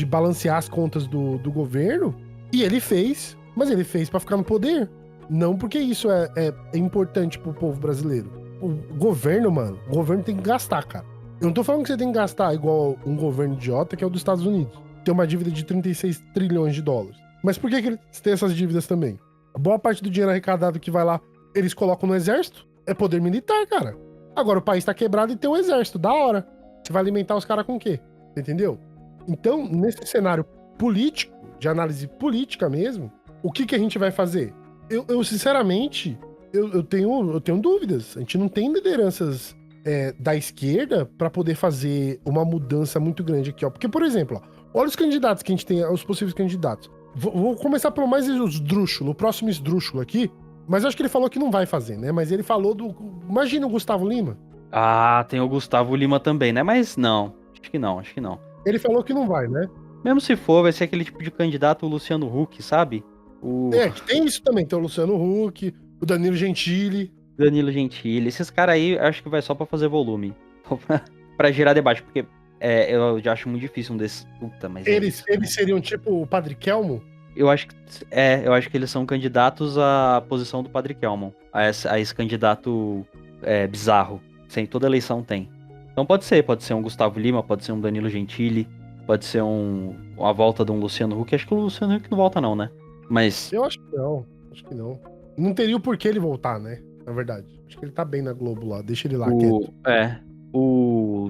S1: balancear as contas do governo. E ele fez, mas ele fez pra ficar no poder. Não porque isso é importante pro povo brasileiro. O governo, mano, o governo tem que gastar, cara. Eu não tô falando que você tem que gastar igual um governo idiota, que é o dos Estados Unidos. Tem uma dívida de 36 trilhões de dólares. Mas por que eles têm essas dívidas também? A boa parte do dinheiro arrecadado que vai lá, eles colocam no exército. É poder militar, cara. Agora o país tá quebrado e tem um exército. Da hora. Você vai alimentar os caras com o quê? Entendeu? Então, nesse cenário político, de análise política mesmo, o que a gente vai fazer? Eu sinceramente, eu tenho dúvidas. A gente não tem lideranças da esquerda pra poder fazer uma mudança muito grande aqui, ó. Porque, por exemplo, olha os candidatos que a gente tem, os possíveis candidatos. Vou começar pelo mais esdrúxulo, o próximo esdrúxulo aqui, Mas eu acho que ele falou que não vai fazer, né? Mas ele falou do... Imagina o Gustavo Lima.
S2: Ah, tem o Gustavo Lima também, né? Mas não. Acho que não, acho que não.
S1: Ele falou que não vai, né?
S2: Mesmo se for, vai ser aquele tipo de candidato o Luciano Huck, sabe? O
S1: Que tem isso também. Tem o Luciano Huck, o Danilo Gentili.
S2: Danilo Gentili. Esses caras aí, acho que vai só pra fazer volume. Só pra gerar debate, porque eu já acho muito difícil um desses. Puta, mas
S1: Eles seriam tipo o Padre Kelmo?
S2: eu acho que eles são candidatos à posição do Padre Kelmon. A esse candidato bizarro. Sem toda eleição tem. Então pode ser um Gustavo Lima, pode ser um Danilo Gentili, pode ser uma volta de um Luciano Huck. Acho que o Luciano Huck não volta, não, né? Mas.
S1: Eu acho que não. Acho que não. Não teria o porquê ele voltar, né? Na verdade. Acho que ele tá bem na Globo lá. Deixa ele lá quieto.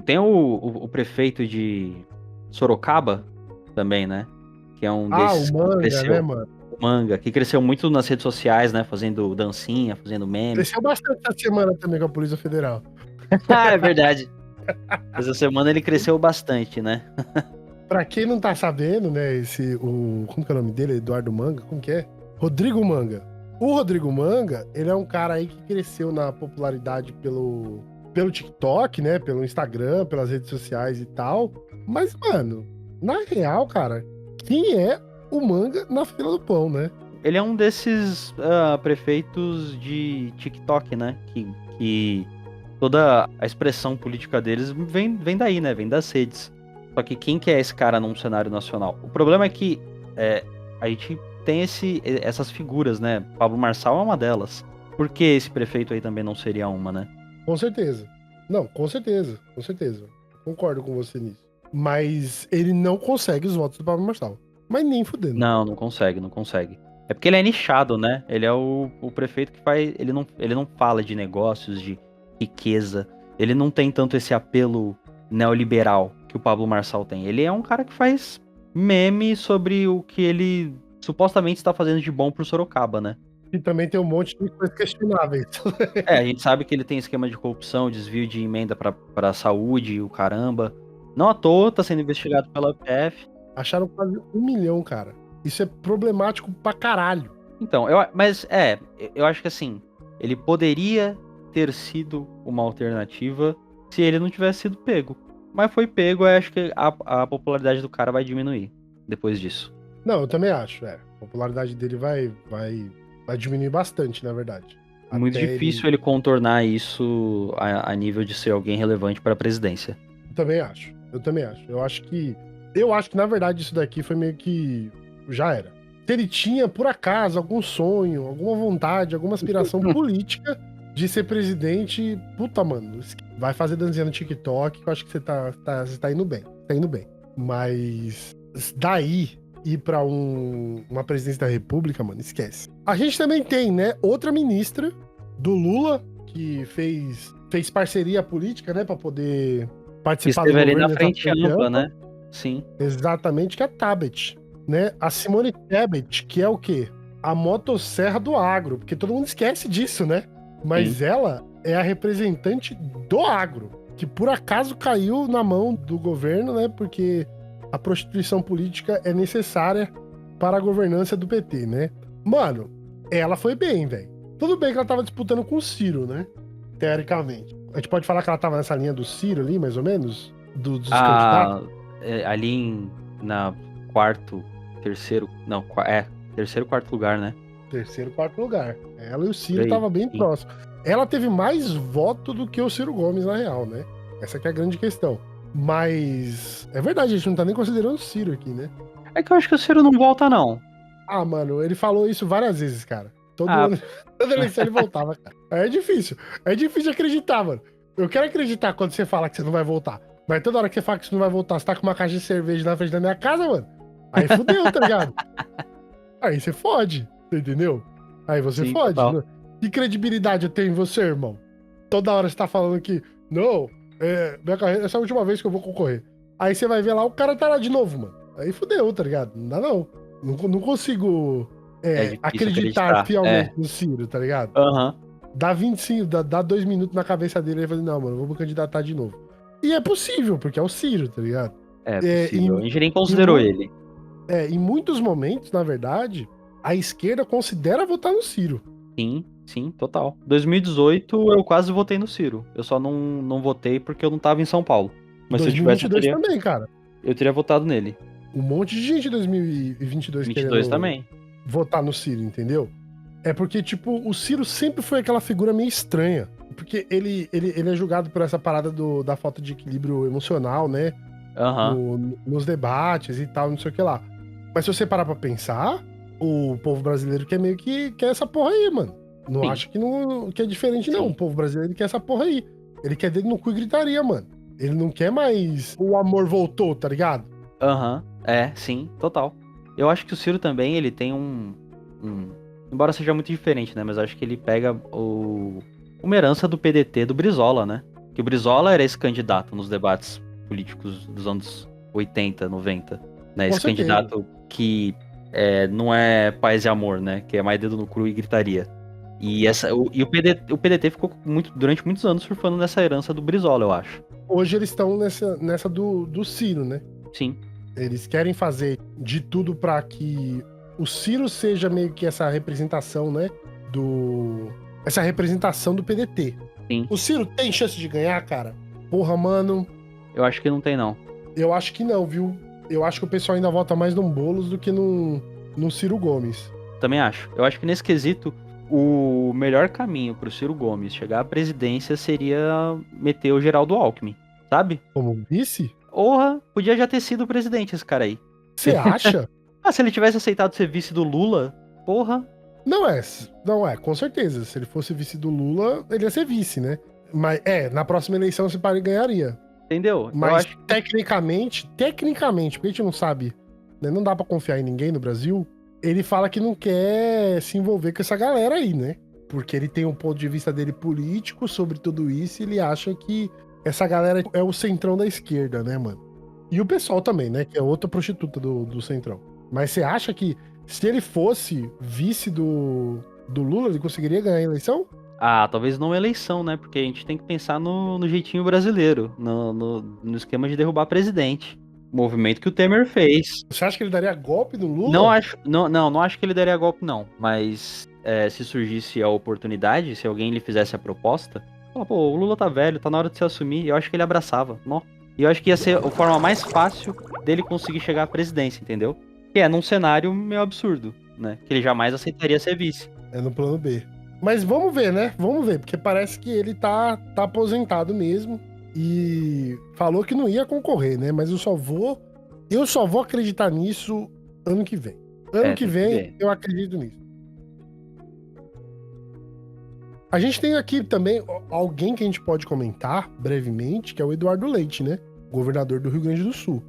S2: Tem o prefeito de Sorocaba também, né? Que é um desses
S1: O
S2: que
S1: Manga,
S2: cresceu.
S1: né, mano?
S2: O Manga, que cresceu muito nas redes sociais, né? Fazendo dancinha, fazendo meme.
S1: Cresceu bastante essa semana também com a Polícia Federal.
S2: Ah, é verdade. Essa semana ele cresceu bastante, né?
S1: Pra quem não tá sabendo, né, como que é o nome dele? Eduardo Manga? Como que é? Rodrigo Manga. O Rodrigo Manga, ele é um cara aí que cresceu na popularidade pelo TikTok, né, pelo Instagram, pelas redes sociais e tal. Mas, mano, na real, cara, quem é o Manga na fila do pão, né?
S2: Ele é um desses prefeitos de TikTok, né? Que toda a expressão política deles vem daí, né? Vem das redes. Só que quem que é esse cara num cenário nacional? O problema é que a gente tem essas figuras, né? Pablo Marçal é uma delas. Por que esse prefeito aí também não seria uma, né?
S1: Com certeza. Não, com certeza. Com certeza. Concordo com você nisso. Mas ele não consegue os votos do Pablo Marçal. Mas nem fudendo.
S2: Não consegue, não consegue. É porque ele é nichado, né? Ele é o prefeito que faz. Ele não fala de negócios, de riqueza. Ele não tem tanto esse apelo neoliberal que o Pablo Marçal tem. Ele é um cara que faz meme sobre o que ele supostamente está fazendo de bom pro Sorocaba, né?
S1: E também tem um monte de coisas questionáveis.
S2: A gente sabe que ele tem esquema de corrupção, desvio de emenda pra saúde, o caramba. Não à toa, tá sendo investigado pela PF.
S1: Acharam quase 1 milhão, cara. Isso é problemático pra caralho.
S2: Então, eu acho que assim, ele poderia ter sido uma alternativa se ele não tivesse sido pego. Mas foi pego, eu acho que a popularidade do cara vai diminuir depois disso.
S1: Não, eu também acho. A popularidade dele vai diminuir bastante, na verdade.
S2: Muito difícil ele contornar isso a nível de ser alguém relevante para a presidência.
S1: Eu também acho. Eu acho que, na verdade, isso daqui foi meio que já era. Se ele tinha, por acaso, algum sonho, alguma vontade, alguma aspiração política de ser presidente, puta, mano, vai fazer dancinha no TikTok, que eu acho que você tá indo bem. Tá indo bem. Mas daí ir pra uma presidência da República, mano, esquece. A gente também tem, né, outra ministra do Lula, que fez parceria política, né, pra poder participar do
S2: governo. Esteve ali
S1: governo.
S2: na frente ampla, né? Sim.
S1: Exatamente, que é a Tabet, né? A Simone Tebet, que é o quê? A motosserra do agro, porque todo mundo esquece disso, né? Mas
S2: Sim.
S1: ela é a representante do agro, que por acaso caiu na mão do governo, né? Porque a prostituição política é necessária para a governança do PT, né? Mano, ela foi bem, velho. Tudo bem que ela tava disputando com o Ciro, né? Teoricamente. A gente pode falar que ela tava nessa linha do Ciro ali, mais ou menos? Dos candidatos?
S2: Ali na terceiro, quarto lugar, né?
S1: Terceiro, quarto lugar. Ela e o Ciro estavam bem próximos. Ela teve mais voto do que o Ciro Gomes, na real, né? Essa que é a grande questão. Mas é verdade, a gente não tá nem considerando o Ciro aqui, né?
S2: É que eu acho que o Ciro não volta, não.
S1: Ah, mano, ele falou isso várias vezes, cara. Toda eleição ele voltava, cara. É difícil acreditar, mano. Eu quero acreditar quando você fala que você não vai voltar. Mas toda hora que você fala que você não vai voltar, você tá com uma caixa de cerveja na frente da minha casa, mano. Aí fudeu, tá ligado? Aí você fode, entendeu? Aí você fode. Né? Que credibilidade eu tenho em você, irmão? Toda hora você tá falando que, não, minha carreira, essa é a última vez que eu vou concorrer. Aí você vai ver lá, o cara tá lá de novo, mano. Aí fudeu, tá ligado? Não dá não. Não consigo acreditar fielmente no Ciro, tá ligado?
S2: Aham.
S1: Dá 25, dá 2 minutos na cabeça dele e ele fala, não, mano, vou me candidatar de novo. E é possível, porque é o Ciro, tá ligado?
S2: É possível. A gente nem considerou ele.
S1: Em muitos momentos, na verdade, a esquerda considera votar no Ciro.
S2: Sim, total. 2018 eu quase votei no Ciro. Eu só não votei porque eu não tava em São Paulo. Mas se eu tivesse,
S1: 2022 também, cara.
S2: eu teria votado nele.
S1: Um monte de gente em 2022
S2: 22
S1: querendo
S2: também.
S1: votar no Ciro, entendeu? É porque, tipo, o Ciro sempre foi aquela figura meio estranha. Porque ele é julgado por essa parada da falta de equilíbrio emocional, né?
S2: Aham.
S1: Nos debates e tal, não sei o que lá. Mas se você parar pra pensar, o povo brasileiro quer meio que quer essa porra aí, mano. Não
S2: Sim.
S1: acho que é diferente, não.
S2: Sim.
S1: O povo brasileiro quer essa porra aí. Ele quer dedo no cu e gritaria, mano. Ele não quer mais o amor voltou, tá ligado?
S2: Aham. É, sim, total. Eu acho que o Ciro também, ele tem embora seja muito diferente, né? Mas eu acho que ele pega uma herança do PDT do Brizola, né? Que o Brizola era esse candidato nos debates políticos dos anos 80, 90. Né?
S1: Com
S2: Esse
S1: certeza.
S2: candidato que não é paz e amor, né? Que é mais dedo no cu e gritaria. E o PDT ficou durante muitos anos surfando nessa herança do Brizola, eu acho.
S1: Hoje eles estão nessa do Ciro, né?
S2: Sim.
S1: Eles querem fazer de tudo pra que o Ciro seja meio que essa representação, né? Essa representação do PDT.
S2: Sim.
S1: O Ciro tem chance de ganhar, cara? Porra, mano.
S2: Eu acho que não tem, não.
S1: Eu acho que não, viu? Eu acho que o pessoal ainda vota mais no Boulos do que no Ciro Gomes.
S2: Também acho. Eu acho que nesse quesito, o melhor caminho pro Ciro Gomes chegar à presidência seria meter o Geraldo Alckmin, sabe?
S1: Como vice?
S2: Porra, podia já ter sido o presidente esse cara aí.
S1: Você acha?
S2: Se ele tivesse aceitado ser vice do Lula, porra.
S1: Não é, com certeza. Se ele fosse vice do Lula, ele ia ser vice, né? Mas na próxima eleição esse pai ganharia.
S2: Entendeu?
S1: Mas
S2: eu acho...
S1: tecnicamente, porque a gente não sabe, né? Não dá pra confiar em ninguém no Brasil. Ele fala que não quer se envolver com essa galera aí, né? Porque ele tem um ponto de vista dele político sobre tudo isso e ele acha que essa galera é o centrão da esquerda, né, mano? E o pessoal também, né? Que é outra prostituta do centrão. Mas você acha que se ele fosse vice do Lula, ele conseguiria ganhar a eleição?
S2: Ah, talvez não eleição, né? Porque a gente tem que pensar no jeitinho brasileiro, no esquema de derrubar presidente. Movimento que o Temer fez.
S1: Você acha que ele daria golpe no Lula?
S2: Não acho que ele daria golpe, não. Mas se surgisse a oportunidade, se alguém lhe fizesse a proposta, fala, pô, o Lula tá velho, tá na hora de se assumir, eu acho que ele abraçava. Não. E eu acho que ia ser a forma mais fácil dele conseguir chegar à presidência, entendeu? Que é num cenário meio absurdo, né? Que ele jamais aceitaria ser vice.
S1: É no plano B. Mas vamos ver, né? Vamos ver, porque parece que ele tá aposentado mesmo. E falou que não ia concorrer, né? Mas eu só vou acreditar nisso ano que vem. Ano que vem eu acredito nisso. A gente tem aqui também alguém que a gente pode comentar brevemente, que é o Eduardo Leite, né? Governador do Rio Grande do Sul.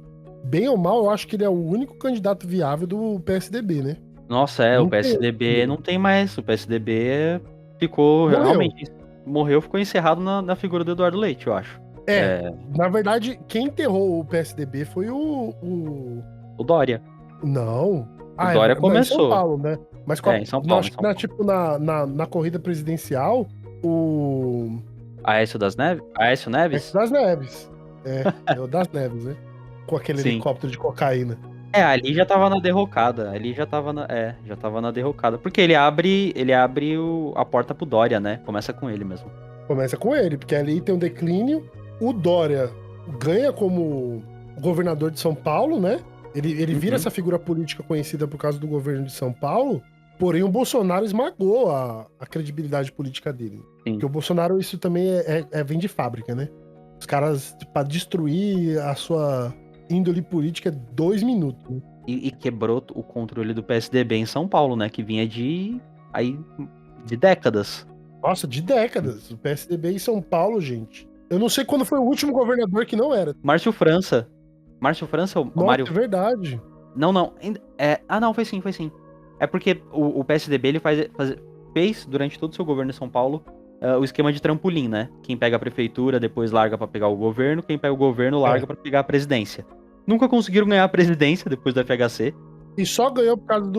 S1: Bem ou mal, eu acho que ele é o único candidato viável do PSDB, né?
S2: Nossa, o PSDB não tem mais. O PSDB ficou realmente. Morreu, ficou encerrado na figura do Eduardo Leite, eu acho.
S1: Na verdade, quem enterrou o PSDB foi o
S2: Dória.
S1: Não.
S2: O Dória começou.
S1: Em São Paulo, né? Mas
S2: em São Paulo.
S1: Tipo, na corrida presidencial, o
S2: Aécio Neves?
S1: Aécio das Neves. É o das Neves, né? Com aquele helicóptero de cocaína.
S2: Ali já tava na derrocada. Já tava na derrocada. Porque ele abre a porta pro Dória, né? Começa com ele mesmo.
S1: Começa com ele, porque ali tem um declínio. O Dória ganha como governador de São Paulo, né? Ele vira essa figura política conhecida por causa do governo de São Paulo, porém o Bolsonaro esmagou a credibilidade política dele.
S2: Sim.
S1: Porque o Bolsonaro, isso também vem de fábrica, né? Os caras, pra destruir a sua índole política, 2 minutos. Né?
S2: E quebrou o controle do PSDB em São Paulo, né? Que vinha de décadas.
S1: Nossa, de décadas. O PSDB em São Paulo, gente. Eu não sei quando foi o último governador que não era.
S2: Márcio França ou
S1: Nossa,
S2: Mário...
S1: é verdade.
S2: Não. Não, foi sim. É porque o PSDB ele fez durante todo o seu governo em São Paulo o esquema de trampolim, né? Quem pega a prefeitura depois larga pra pegar o governo, quem pega o governo larga pra pegar a presidência. Nunca conseguiram ganhar a presidência depois do FHC.
S1: E só ganhou por causa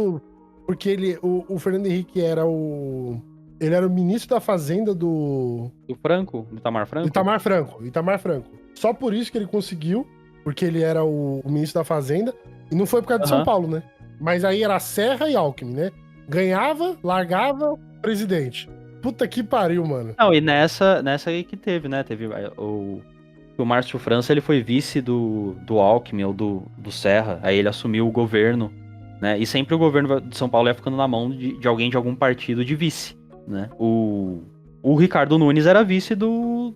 S1: porque o Fernando Henrique ele era o ministro da Fazenda do
S2: Itamar Franco?
S1: Itamar Franco. Só por isso que ele conseguiu, porque ele era o ministro da Fazenda, e não foi por causa de São Paulo, né? Mas aí era Serra e Alckmin, né? Ganhava, largava, presidente. Puta que pariu, mano.
S2: Não, e nessa aí que teve, né? Teve o Márcio França, ele foi vice do Alckmin ou do Serra. Aí ele assumiu o governo, né? E sempre o governo de São Paulo ia ficando na mão de alguém de algum partido de vice, né? O Ricardo Nunes era vice do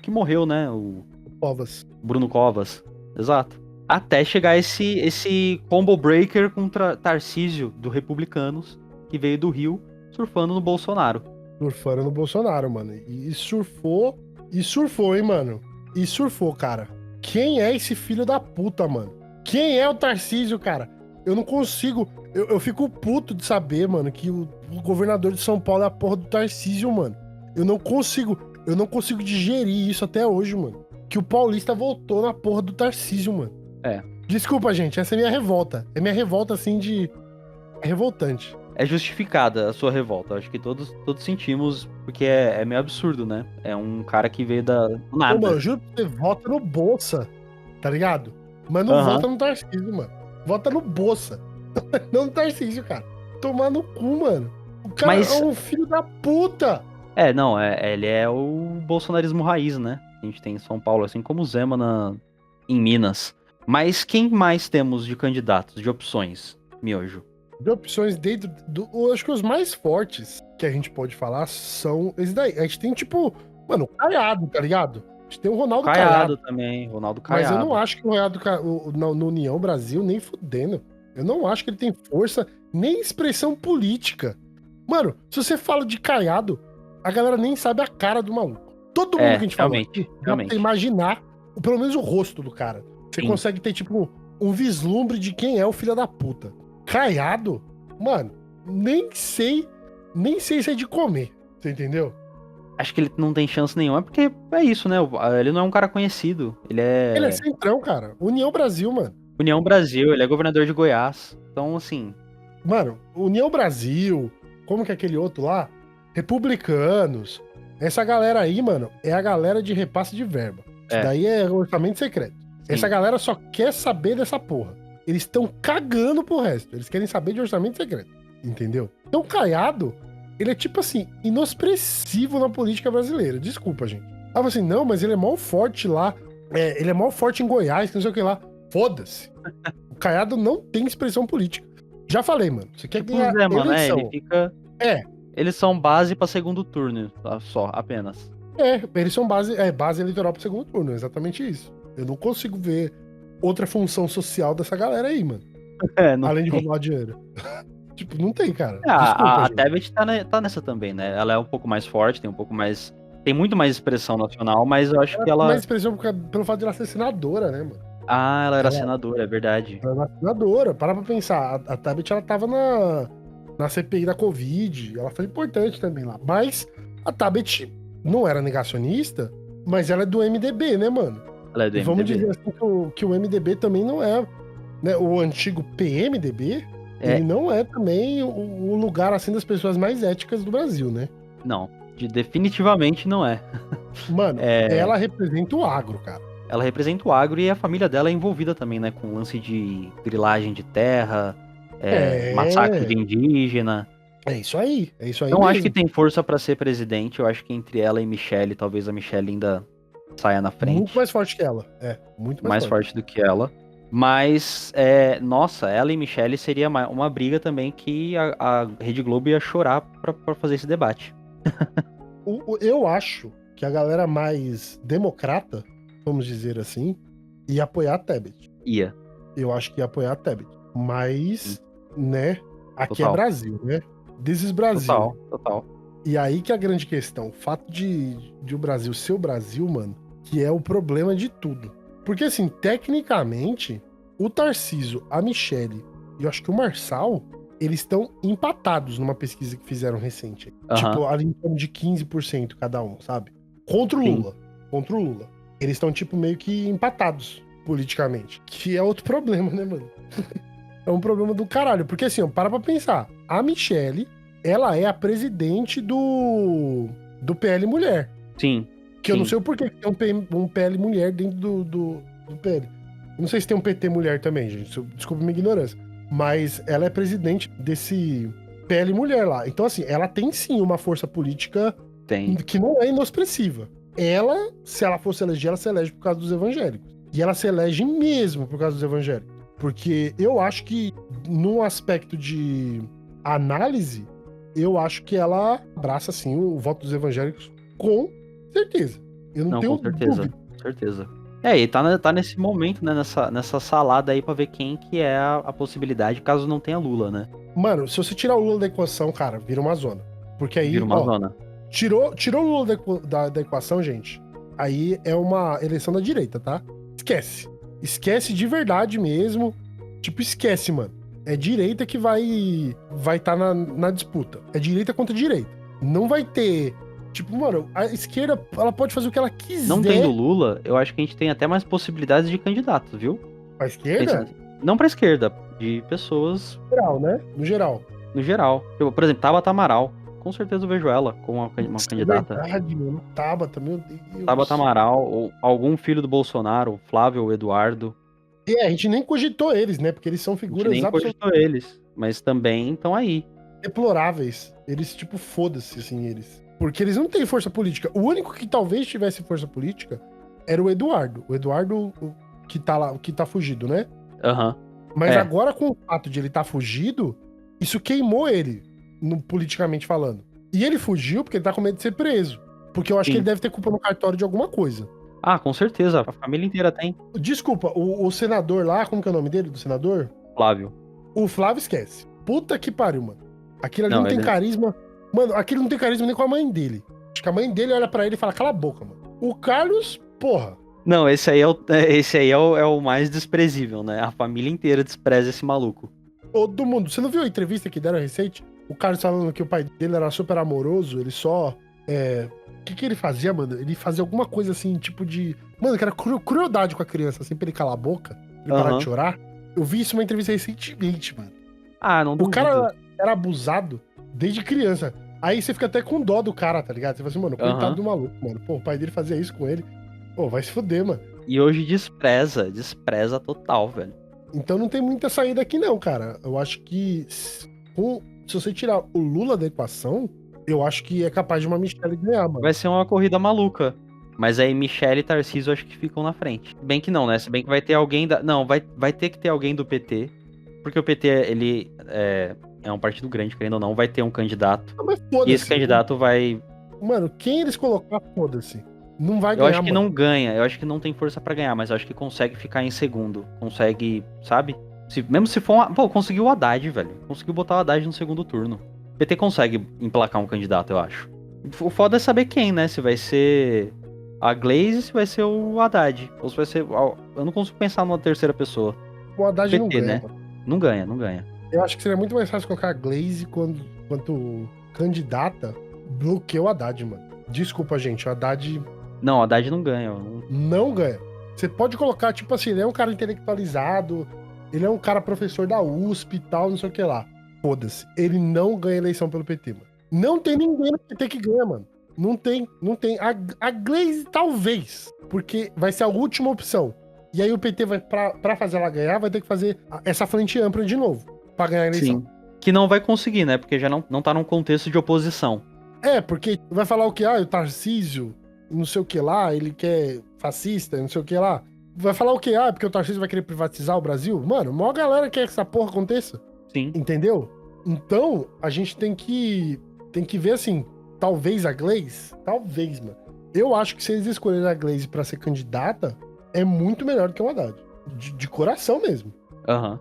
S2: que morreu, né? O
S1: Povas.
S2: Bruno Covas. Exato. Até chegar esse combo breaker contra Tarcísio, do Republicanos, que veio do Rio, surfando no Bolsonaro.
S1: Surfando no Bolsonaro, mano. E surfou, hein, mano? E surfou, cara. Quem é esse filho da puta, mano? Quem é o Tarcísio, cara? Eu não consigo... Eu fico puto de saber, mano, que o governador de São Paulo é a porra do Tarcísio, mano. Eu não consigo digerir isso até hoje, mano. Que o paulista voltou na porra do Tarcísio, mano.
S2: É.
S1: Desculpa, gente, essa é minha revolta. É minha revolta, assim, de... É revoltante.
S2: É justificada a sua revolta. Acho que todos sentimos, porque é meio absurdo, né? É um cara que veio do nada.
S1: Pô, mano, eu juro que você vota no Bolsa, tá ligado? Mas não vota no Tarcísio, mano. Vota no Bolsa. Não no Tarcísio, cara. Tomar no cu, mano. O cara é um filho da puta.
S2: Não, ele é o bolsonarismo raiz, né? A gente tem em São Paulo, assim como o Zema em Minas. Mas quem mais temos de candidatos, de opções, Miojo?
S1: De opções dentro do... Acho que os mais fortes que a gente pode falar são esses daí. A gente tem, tipo... Mano, o Caiado, tá ligado? A gente tem o Ronaldo Caiado
S2: também, Ronaldo Caiado.
S1: Mas eu não acho que o Ronaldo no União Brasil, nem fudendo. Eu não acho que ele tem força, nem expressão política. Mano, se você fala de Caiado, a galera nem sabe a cara do maluco. Todo mundo que a gente fala aqui, dá pra imaginar pelo menos o rosto do cara. Você consegue ter, tipo, um vislumbre de quem é o filho da puta. Caiado, mano, nem sei se é de comer, você entendeu?
S2: Acho que ele não tem chance nenhuma, porque é isso, né? Ele não é um cara conhecido. Ele é
S1: centrão, cara. União Brasil, mano.
S2: União Brasil, ele é governador de Goiás. Então, assim...
S1: Mano, União Brasil, como que é aquele outro lá? Republicanos. Essa galera aí, mano, é a galera de repasse de verba. Isso daí é orçamento secreto. Sim. Essa galera só quer saber dessa porra. Eles estão cagando pro resto. Eles querem saber de orçamento secreto. Entendeu? Então, Caiado, ele é tipo assim, inexpressivo na política brasileira. Desculpa, gente. Ah, assim, não, mas ele é mó forte lá. Ele é mó forte em Goiás, que não sei o que lá. Foda-se. O Caiado não tem expressão política. Já falei, mano. Você quer ganhar eleição.
S2: Né? Ele fica... Eles são base pra segundo turno, só, apenas.
S1: Eles são base eleitoral pro segundo turno, exatamente isso. Eu não consigo ver outra função social dessa galera aí, mano. Além de roubar dinheiro. Tipo, não tem, cara.
S2: A Tebet tá nessa também, né? Ela é um pouco mais forte, tem muito mais expressão nacional, mas eu acho que ela... Tem mais
S1: expressão pelo fato de ela ser senadora, né, mano?
S2: Ah, ela era senadora, é verdade.
S1: Ela era senadora. Para pra pensar. A Tebet, ela tava na CPI da Covid. Ela foi importante também lá. Mas a Tebet não era negacionista, mas ela é do MDB, né, mano?
S2: Ela é do MDB.
S1: Vamos dizer assim que o MDB também não é... Né, o antigo PMDB, ele não é também o lugar, assim, das pessoas mais éticas do Brasil, né?
S2: Não, definitivamente não é.
S1: Mano, ela representa o agro, cara.
S2: Ela representa o agro e a família dela é envolvida também, né? Com lance de grilagem de terra, massacre de indígena.
S1: É isso aí
S2: Não acho que tem força pra ser presidente. Eu acho que entre ela e Michelle, talvez a Michelle ainda saia na frente.
S1: Muito mais forte que ela. Muito
S2: mais forte do que ela. Mas, nossa, ela e Michelle seria uma briga também que a Rede Globo ia chorar pra fazer esse debate.
S1: Eu acho que a galera mais democrata, vamos dizer assim, ia apoiar a Tebet.
S2: Ia.
S1: Eu acho que ia apoiar a Tebet. Mas, né, aqui
S2: Total.
S1: É Brasil, né? This is Brasil.
S2: Total.
S1: E aí que é a grande questão. O fato de o Brasil ser o Brasil, mano, que é o problema de tudo. Porque, assim, tecnicamente, o Tarcísio, a Michelle e eu acho que o Marçal, eles estão empatados numa pesquisa que fizeram recente. Tipo, ali em torno de 15% cada um, sabe? Contra o Lula. Contra o Lula. Eles estão, tipo, meio que empatados politicamente. Que é outro problema, né, mano? É um problema do caralho. Porque, assim, ó, para pra pensar. A Michelle, ela é a presidente do PL Mulher.
S2: Sim.
S1: Que eu não sei o porquê que tem um PL Mulher dentro do PL. Eu não sei se tem um PT Mulher também, gente. Desculpa minha ignorância. Mas ela é presidente PL mulher lá. Então, assim, ela tem sim uma força política
S2: Tem.
S1: que não é inexpressiva. Ela, se ela fosse eleger, ela se elege por causa dos evangélicos. E ela se elege mesmo por causa dos evangélicos. Porque eu acho que, num aspecto de análise, eu acho que ela abraça, sim, o voto dos evangélicos com certeza. Eu não tenho
S2: com certeza.
S1: dúvida.
S2: Com certeza. E tá nesse momento, né? Nessa salada aí pra ver quem que é a possibilidade, caso não tenha Lula, né?
S1: Mano, se você tirar o Lula da equação, cara, vira uma zona. Porque aí,
S2: Vira uma
S1: ó,
S2: zona.
S1: tirou o Lula da equação, gente, aí é uma eleição da direita, tá? Esquece. Esquece de verdade mesmo. Tipo, esquece, mano. É direita que vai tá na disputa. É direita contra direita. Não vai ter... Tipo, mano, a esquerda, ela pode fazer o que ela quiser.
S2: Não tendo Lula, eu acho que a gente tem até mais possibilidades de candidatos, viu?
S1: A esquerda?
S2: Não pra esquerda, de pessoas
S1: No geral, né? No geral.
S2: no geral. Tipo, por exemplo, Tabata Amaral. Com certeza eu vejo ela como uma candidata.
S1: É verdade, mano. Tabata, meu Deus.
S2: Tabata Amaral, ou algum filho do Bolsonaro, Flávio ou Eduardo.
S1: A gente nem cogitou eles, né? Porque eles são
S2: A gente
S1: figuras
S2: nem
S1: absolutamente
S2: cogitou eles, mas também estão aí.
S1: deploráveis. Eles, tipo, foda-se, assim, eles. Porque eles não têm força política. O único que talvez tivesse força política era o Eduardo. O Eduardo que tá lá, que tá fugido, né?
S2: Aham.
S1: Mas
S2: É.
S1: agora, com o fato de ele estar fugido, isso queimou ele, politicamente falando. E ele fugiu porque ele tá com medo de ser preso. Porque eu acho
S2: Sim.
S1: que ele deve ter culpa no cartório de alguma coisa.
S2: Ah, com certeza. A família inteira tem.
S1: Desculpa, o senador lá, como que é o nome dele, do senador?
S2: Flávio.
S1: O Flávio esquece. Puta que pariu, mano. Aquilo ali
S2: Não,
S1: não tem
S2: ele-
S1: carisma. Mano, aquilo não tem carisma nem com a mãe dele. Acho que a mãe dele olha pra ele e fala, cala a boca, mano. O Carlos, porra.
S2: Não, esse aí é o mais desprezível, né? A família inteira despreza esse maluco.
S1: Todo mundo. Você não viu a entrevista que deram recente? O Carlos falando que o pai dele era super amoroso, ele só. O que ele fazia, mano? Ele fazia alguma coisa assim, tipo de. Mano, que era crueldade com a criança, assim, pra ele calar a boca, pra ele parar
S2: Aham.
S1: de chorar. Eu vi isso numa entrevista recentemente, mano.
S2: Ah, não
S1: O
S2: duvido.
S1: cara era abusado desde criança. Aí você fica até com dó do cara, tá ligado? Você fala assim, mano, coitado
S2: Aham.
S1: do maluco, mano. Pô, o pai dele fazia isso com ele. Pô, vai se fuder, mano.
S2: E hoje despreza total, velho.
S1: Então não tem muita saída aqui, não, cara. Eu acho que se você tirar o Lula da equação, eu acho que é capaz de uma Michelle ganhar, mano.
S2: Vai ser uma corrida maluca. Mas aí Michele e Tarcísio acho que ficam na frente. Bem que não, né? Se bem que vai ter alguém da... Não, vai ter que ter alguém do PT. Porque o PT, ele é um partido grande, querendo ou não. Vai ter um candidato.
S1: Não, mas
S2: E
S1: foda-se.
S2: esse candidato vai...
S1: Mano, quem eles colocar, foda-se. Não vai
S2: Eu
S1: ganhar,
S2: acho que
S1: mano.
S2: não ganha. Eu acho que não tem força pra ganhar. Mas eu acho que consegue ficar em segundo. Consegue, sabe? Mesmo se for Pô, conseguiu o Haddad, velho. Conseguiu botar o Haddad no segundo turno. O PT consegue emplacar um candidato, eu acho. O foda é saber quem, né? Se vai ser a Glaze, se vai ser o Haddad. Ou se vai ser... Eu não consigo pensar numa terceira pessoa.
S1: O Haddad não
S2: PT,
S1: ganha,
S2: né?
S1: mano.
S2: Não ganha.
S1: Eu acho que seria muito mais fácil colocar a Glaze quanto candidata do que o Haddad, mano. Desculpa, gente. O Haddad
S2: Não, o Haddad não ganha.
S1: não ganha. Você pode colocar, tipo assim, ele é um cara intelectualizado, ele é um cara professor da USP e tal, não sei o que lá. Foda-se. Ele não ganha eleição pelo PT, mano. Não tem ninguém no PT que ganha, mano. Não tem. A Glaze, talvez. Porque vai ser a última opção. E aí o PT vai, pra fazer ela ganhar, vai ter que fazer essa frente ampla de novo. Pra ganhar a eleição.
S2: Sim. Que não vai conseguir, né? Porque já não tá num contexto de oposição.
S1: Porque vai falar o que? O Tarcísio, não sei o que lá, ele quer fascista, não sei o que lá. Vai falar o que? Porque o Tarcísio vai querer privatizar o Brasil? Mano, a maior galera quer que essa porra aconteça.
S2: Sim.
S1: Entendeu? Então, a gente tem que ver assim, talvez a Glaze, talvez, mano. Eu acho que se eles escolherem a Glaze pra ser candidata, é muito melhor do que o Haddad. De coração mesmo.
S2: Aham.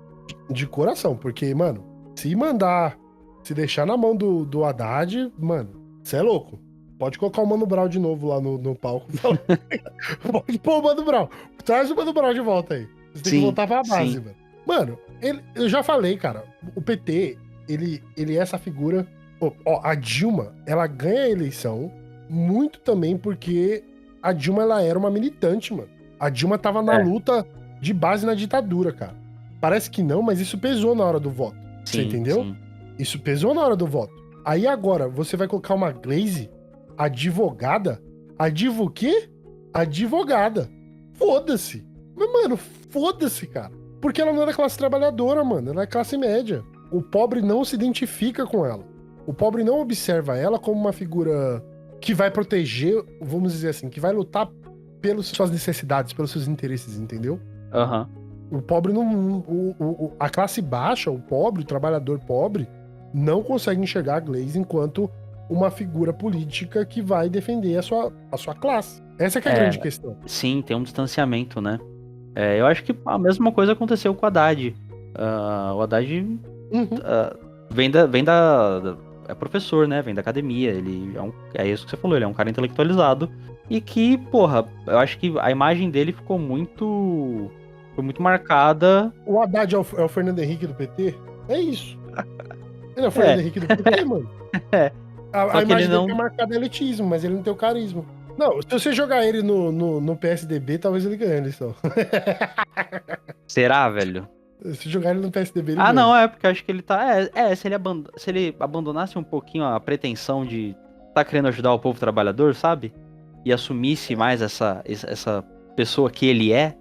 S1: De coração, porque, mano, se deixar na mão do Haddad, mano, você é louco. Pode colocar o Mano Brown de novo lá no palco. Pode pôr o Mano Brown. Traz o Mano Brown de volta aí. Você tem que voltar pra base,
S2: sim.
S1: mano. Mano, eu já falei, cara, o PT, ele é essa figura... a Dilma, ela ganha a eleição muito também porque a Dilma, ela era uma militante, mano. A Dilma tava na luta de base na ditadura, cara. Parece que não, mas isso pesou na hora do voto. Você entendeu?
S2: Sim.
S1: Isso pesou na hora do voto. Aí agora, você vai colocar uma Glaze advogada? O quê? Advogada. Foda-se. Mas, mano, foda-se, cara. Porque ela não é da classe trabalhadora, mano. Ela é classe média. o pobre não se identifica com ela. O pobre não observa ela como uma figura que vai proteger, vamos dizer assim, que vai lutar pelas suas necessidades, pelos seus interesses, entendeu?
S2: Aham.
S1: O pobre não. A classe baixa, o pobre, o trabalhador pobre, não consegue enxergar a Glaze enquanto uma figura política que vai defender a sua classe. Essa que é a grande questão.
S2: Sim, tem um distanciamento, né? Eu acho que a mesma coisa aconteceu com o Haddad. O Haddad
S1: Uhum.
S2: é professor, né? Vem da academia. Ele é isso que você falou, ele é um cara intelectualizado. E que, porra, eu acho que a imagem dele ficou muito marcada.
S1: O Haddad é o Fernando Henrique do PT? É isso. Ele é o Fernando Henrique do PT, mano.
S2: É.
S1: A
S2: que
S1: imagem
S2: ele
S1: dele
S2: não-
S1: é marcada elitismo, mas ele não tem o carisma. Não, se você jogar ele no PSDB, talvez ele ganhe a eleição.
S2: Será, velho?
S1: Se jogar ele no PSDB, ele
S2: Ah,
S1: ganha.
S2: não, porque eu acho que ele tá. Se ele abandonasse um pouquinho a pretensão de tá querendo ajudar o povo trabalhador, sabe? E assumisse mais essa pessoa que ele é.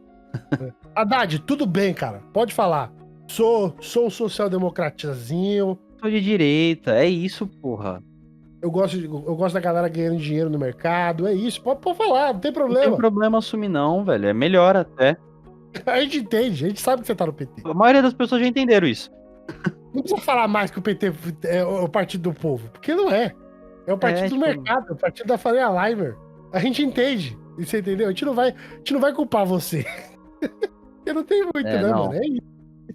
S1: Haddad, tudo bem, cara. Pode falar. Sou um social-democratazinho.
S2: Tô de direita, é isso, porra.
S1: Eu gosto da galera ganhando dinheiro no mercado. É isso. Pode falar, não tem
S2: Não tem
S1: problema.
S2: problema assumir, não, velho. É melhor até.
S1: A gente entende, a gente sabe que você tá no PT.
S2: A maioria das pessoas já entenderam isso.
S1: Não precisa falar mais que o PT é o partido do povo, porque não é. É o partido do
S2: tipo-
S1: mercado, é o partido da Faria Limer. A gente entende, você entendeu? A gente não vai culpar você. Eu não tenho muito, né,
S2: não.
S1: mano? É isso.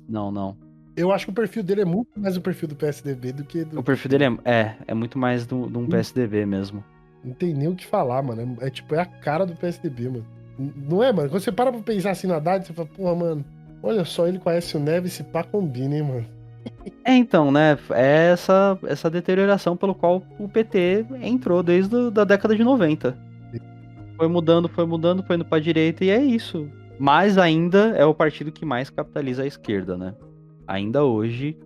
S2: Não.
S1: Eu acho que o perfil dele é muito mais o perfil do PSDB do que do.
S2: O perfil dele é muito mais de um PSDB mesmo.
S1: Não tem nem o que falar, mano. É a cara do PSDB, mano. Não é, mano? Quando você para pra pensar assim na Haddad, você fala, porra, mano, olha só, ele conhece o Neves, se pá combina, hein, mano.
S2: Então, né? É essa deterioração pelo qual o PT entrou desde da década de 90. Foi mudando, foi indo pra direita e é isso. Mas ainda é o partido que mais capitaliza a esquerda, né? Ainda hoje,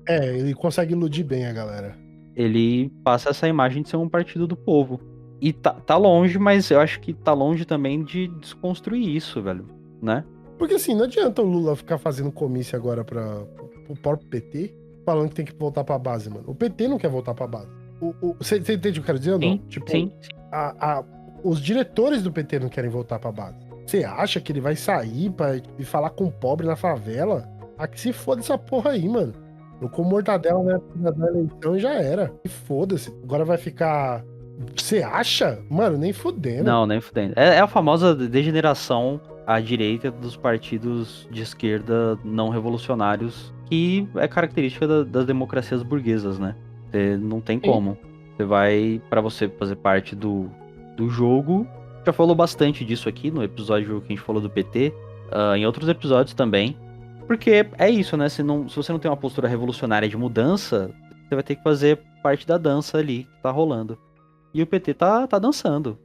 S1: Ele consegue iludir bem a galera.
S2: ele passa essa imagem de ser um partido do povo. E tá longe, mas eu acho que tá longe também de desconstruir isso, velho, né?
S1: Porque assim, não adianta o Lula ficar fazendo comício agora pro próprio PT, falando que tem que voltar pra base, mano. O PT não quer voltar pra base. Você entende o que eu quero dizer ou não?
S2: Sim,
S1: Tipo,
S2: sim.
S1: os diretores do PT não querem voltar pra base. Você acha que ele vai sair e falar com o pobre na favela? Ah, que se foda essa porra aí, mano. Eu como mortadela na época da eleição e já era. E foda-se. Agora vai ficar. Você acha? Mano, nem fudendo.
S2: Não, nem fudendo. É a famosa degeneração à direita dos partidos de esquerda não revolucionários, que é característica das democracias burguesas, né? Você não tem como. Você vai, pra você fazer parte do jogo, já falou bastante disso aqui no episódio que a gente falou do PT, em outros episódios também, porque é isso, né? Se você não tem uma postura revolucionária de mudança, você vai ter que fazer parte da dança ali que tá rolando. E o PT tá dançando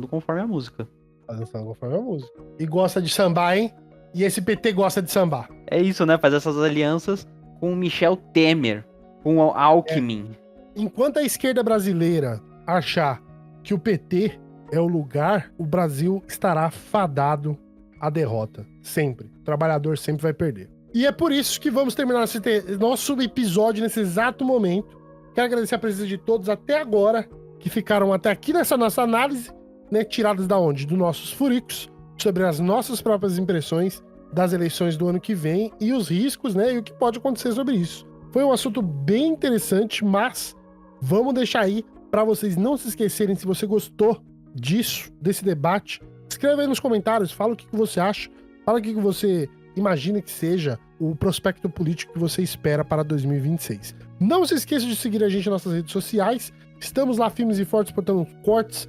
S2: conforme a música.
S1: Tá dançando conforme a música. E gosta de sambar, hein? E esse PT gosta de sambar.
S2: É isso, né? Fazer essas alianças com o Michel Temer, com o Alckmin.
S1: Enquanto a esquerda brasileira achar que o PT é o lugar, o Brasil estará fadado à derrota. Sempre. O trabalhador sempre vai perder. E é por isso que vamos terminar esse nosso episódio nesse exato momento. Quero agradecer a presença de todos até agora, que ficaram até aqui nessa nossa análise, né? Tiradas da onde? Dos nossos furicos, sobre as nossas próprias impressões das eleições do ano que vem e os riscos, né? E o que pode acontecer sobre isso. Foi um assunto bem interessante, mas vamos deixar aí para vocês não se esquecerem. Se você gostou disso, desse debate, escreve aí nos comentários, fala o que você acha, fala o que você imagina que seja o prospecto político que você espera para 2026. Não se esqueça de seguir a gente nas nossas redes sociais. Estamos lá firmes e fortes, botando cortes,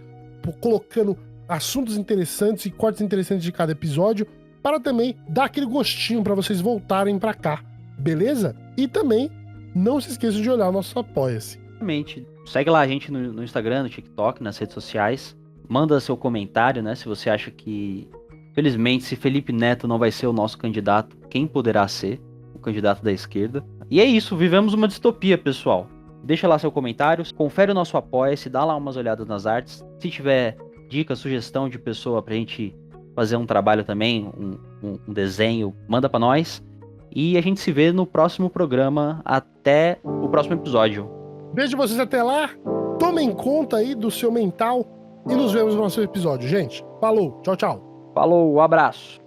S1: colocando assuntos interessantes e cortes interessantes de cada episódio, para também dar aquele gostinho para vocês voltarem para cá, beleza? E também não se esqueça de olhar o nosso Apoia-se.
S2: Exatamente. Segue lá a gente no Instagram, no TikTok, nas redes sociais. Manda seu comentário, né? Se você acha que, felizmente, se Felipe Neto não vai ser o nosso candidato, quem poderá ser o candidato da esquerda? E é isso, vivemos uma distopia, pessoal. Deixa lá seu comentário, confere o nosso Apoia-se, dá lá umas olhadas nas artes. Se tiver dica, sugestão de pessoa pra gente fazer um trabalho também, um desenho, manda pra nós. E a gente se vê no próximo programa. Até o próximo episódio.
S1: Beijo vocês até lá. Tomem conta aí do seu mental. E nos vemos no próximo episódio, gente. Falou, tchau, tchau.
S2: Falou, abraço.